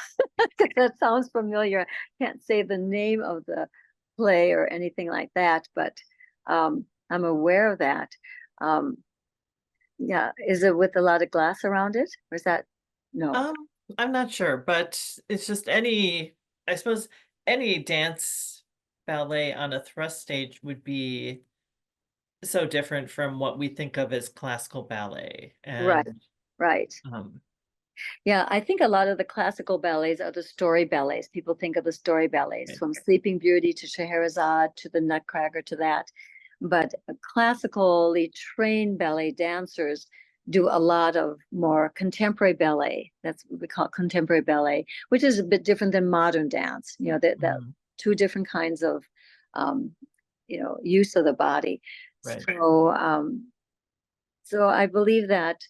Speaker 2: That sounds familiar. I can't say the name of the play or anything like that, but I'm aware of that. Um, yeah, is it with a lot of glass around it, or is that no?
Speaker 1: um, I'm not sure, but it's just I suppose any dance ballet on a thrust stage would be so different from what we think of as classical ballet.
Speaker 2: Right,
Speaker 1: And
Speaker 2: right.
Speaker 1: um,
Speaker 2: Yeah, I think a lot of the classical ballets are the story ballets. People think of the story ballets
Speaker 1: right.
Speaker 2: from Sleeping Beauty to Scheherazade to the Nutcracker to that. But classically trained ballet dancers do a lot of more contemporary ballet. That's what we call contemporary ballet, which is a bit different than modern dance. The
Speaker 1: Mhm,
Speaker 2: two different kinds of um, use of the body.
Speaker 1: right.
Speaker 2: So I believe that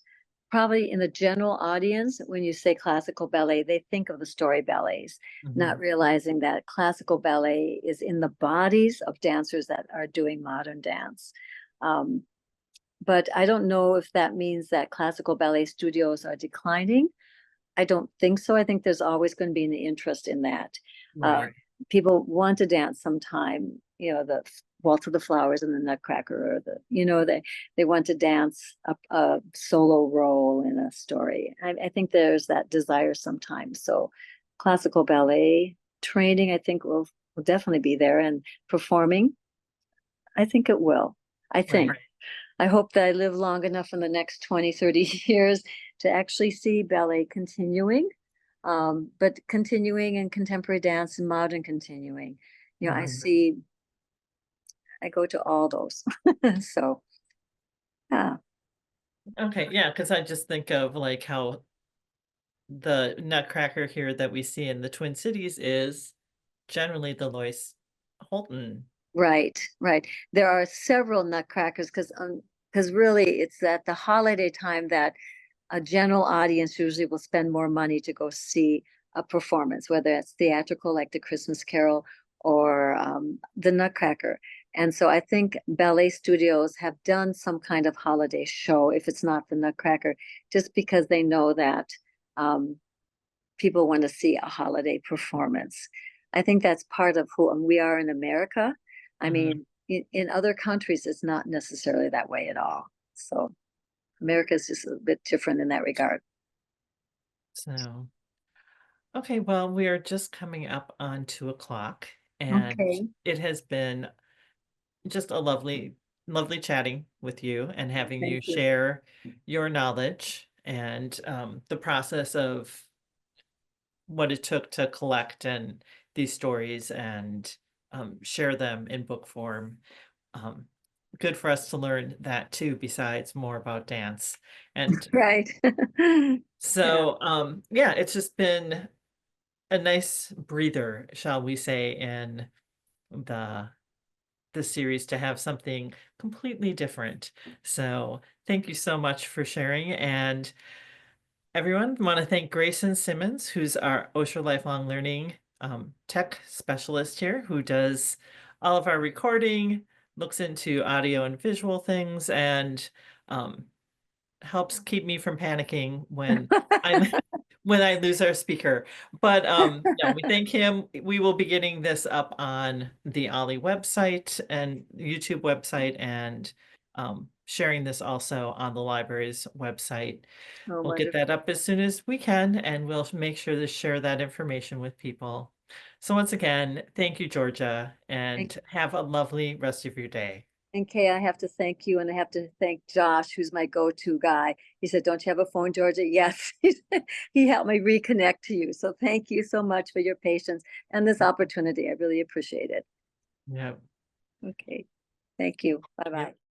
Speaker 2: probably in the general audience, when you say classical ballet, they think of the story ballets, not
Speaker 1: Mhm,
Speaker 2: realizing that classical ballet is in the bodies of dancers that are doing modern dance. Um, but I don't know if that means that classical ballet studios are declining. I don't think so. I think there's always going to be an interest in that. Uh,
Speaker 1: right.
Speaker 2: People want to dance sometime, the Waltz of the Flowers and the Nutcracker, or they want to dance a solo role in a story. I think there's that desire sometimes. So classical ballet training, I think will definitely be there, and performing, I think it will. I think.
Speaker 1: Right.
Speaker 2: I hope that I live long enough in the next 20, 30 years to actually see ballet continuing. But continuing in contemporary dance and modern continuing,
Speaker 1: Mhm.
Speaker 2: I go to all those. So, yeah,
Speaker 1: Okay, yeah, because I just think of like how the Nutcracker here that we see in the Twin Cities is generally the Lois Holton.
Speaker 2: right, right. There are several nutcrackers because really it's at the holiday time that a general audience usually will spend more money to go see a performance, whether it's theatrical like the Christmas Carol or the Nutcracker. And so I think ballet studios have done some kind of holiday show, if it's not the Nutcracker, just because they know that um, people want to see a holiday performance. I think that's part of who we are in America. I
Speaker 1: Mhm.
Speaker 2: mean, in other countries, it's not necessarily that way at all. So America is just a bit different in that regard.
Speaker 1: So, okay, well, we are just coming up on 2 o'clock, and
Speaker 2: Okay.
Speaker 1: it has been just a lovely chatting with you and having you
Speaker 2: Thank you.
Speaker 1: share your knowledge and the process of what it took to collect and these stories and share them in book form. Um, Good for us to learn that too, besides more about dance. And
Speaker 2: Right. Yeah.
Speaker 1: yeah, it's just been a nice breather, shall we say, in the the series to have something completely different. So thank you so much for sharing. And everyone, want to thank Grayson Simmons, who's our Osher Lifelong Learning tech specialist here, who does all of our recording, looks into audio and visual things, and um, helps keep me from panicking when I'm when I lose our speaker. But yeah, we thank him. We will be getting this up on the Ollie website and YouTube website and sharing this also on the library's website.
Speaker 2: Oh,
Speaker 1: We'll get
Speaker 2: wonderful.
Speaker 1: that up as soon as we can, and we'll make sure to share that information with people. So once again, thank you, Georgia,
Speaker 2: And,
Speaker 1: and have a lovely rest of your day.
Speaker 2: and Kay, I have to thank you and I have to thank Josh, who's my go-to guy. He said, "Don't you have a phone, Georgia?" Yes. He helped me reconnect to you. So thank you so much for your patience and this opportunity. I really appreciate it.
Speaker 1: Yeah.
Speaker 2: Okay. Thank you.
Speaker 1: Yep.
Speaker 2: Bye-bye.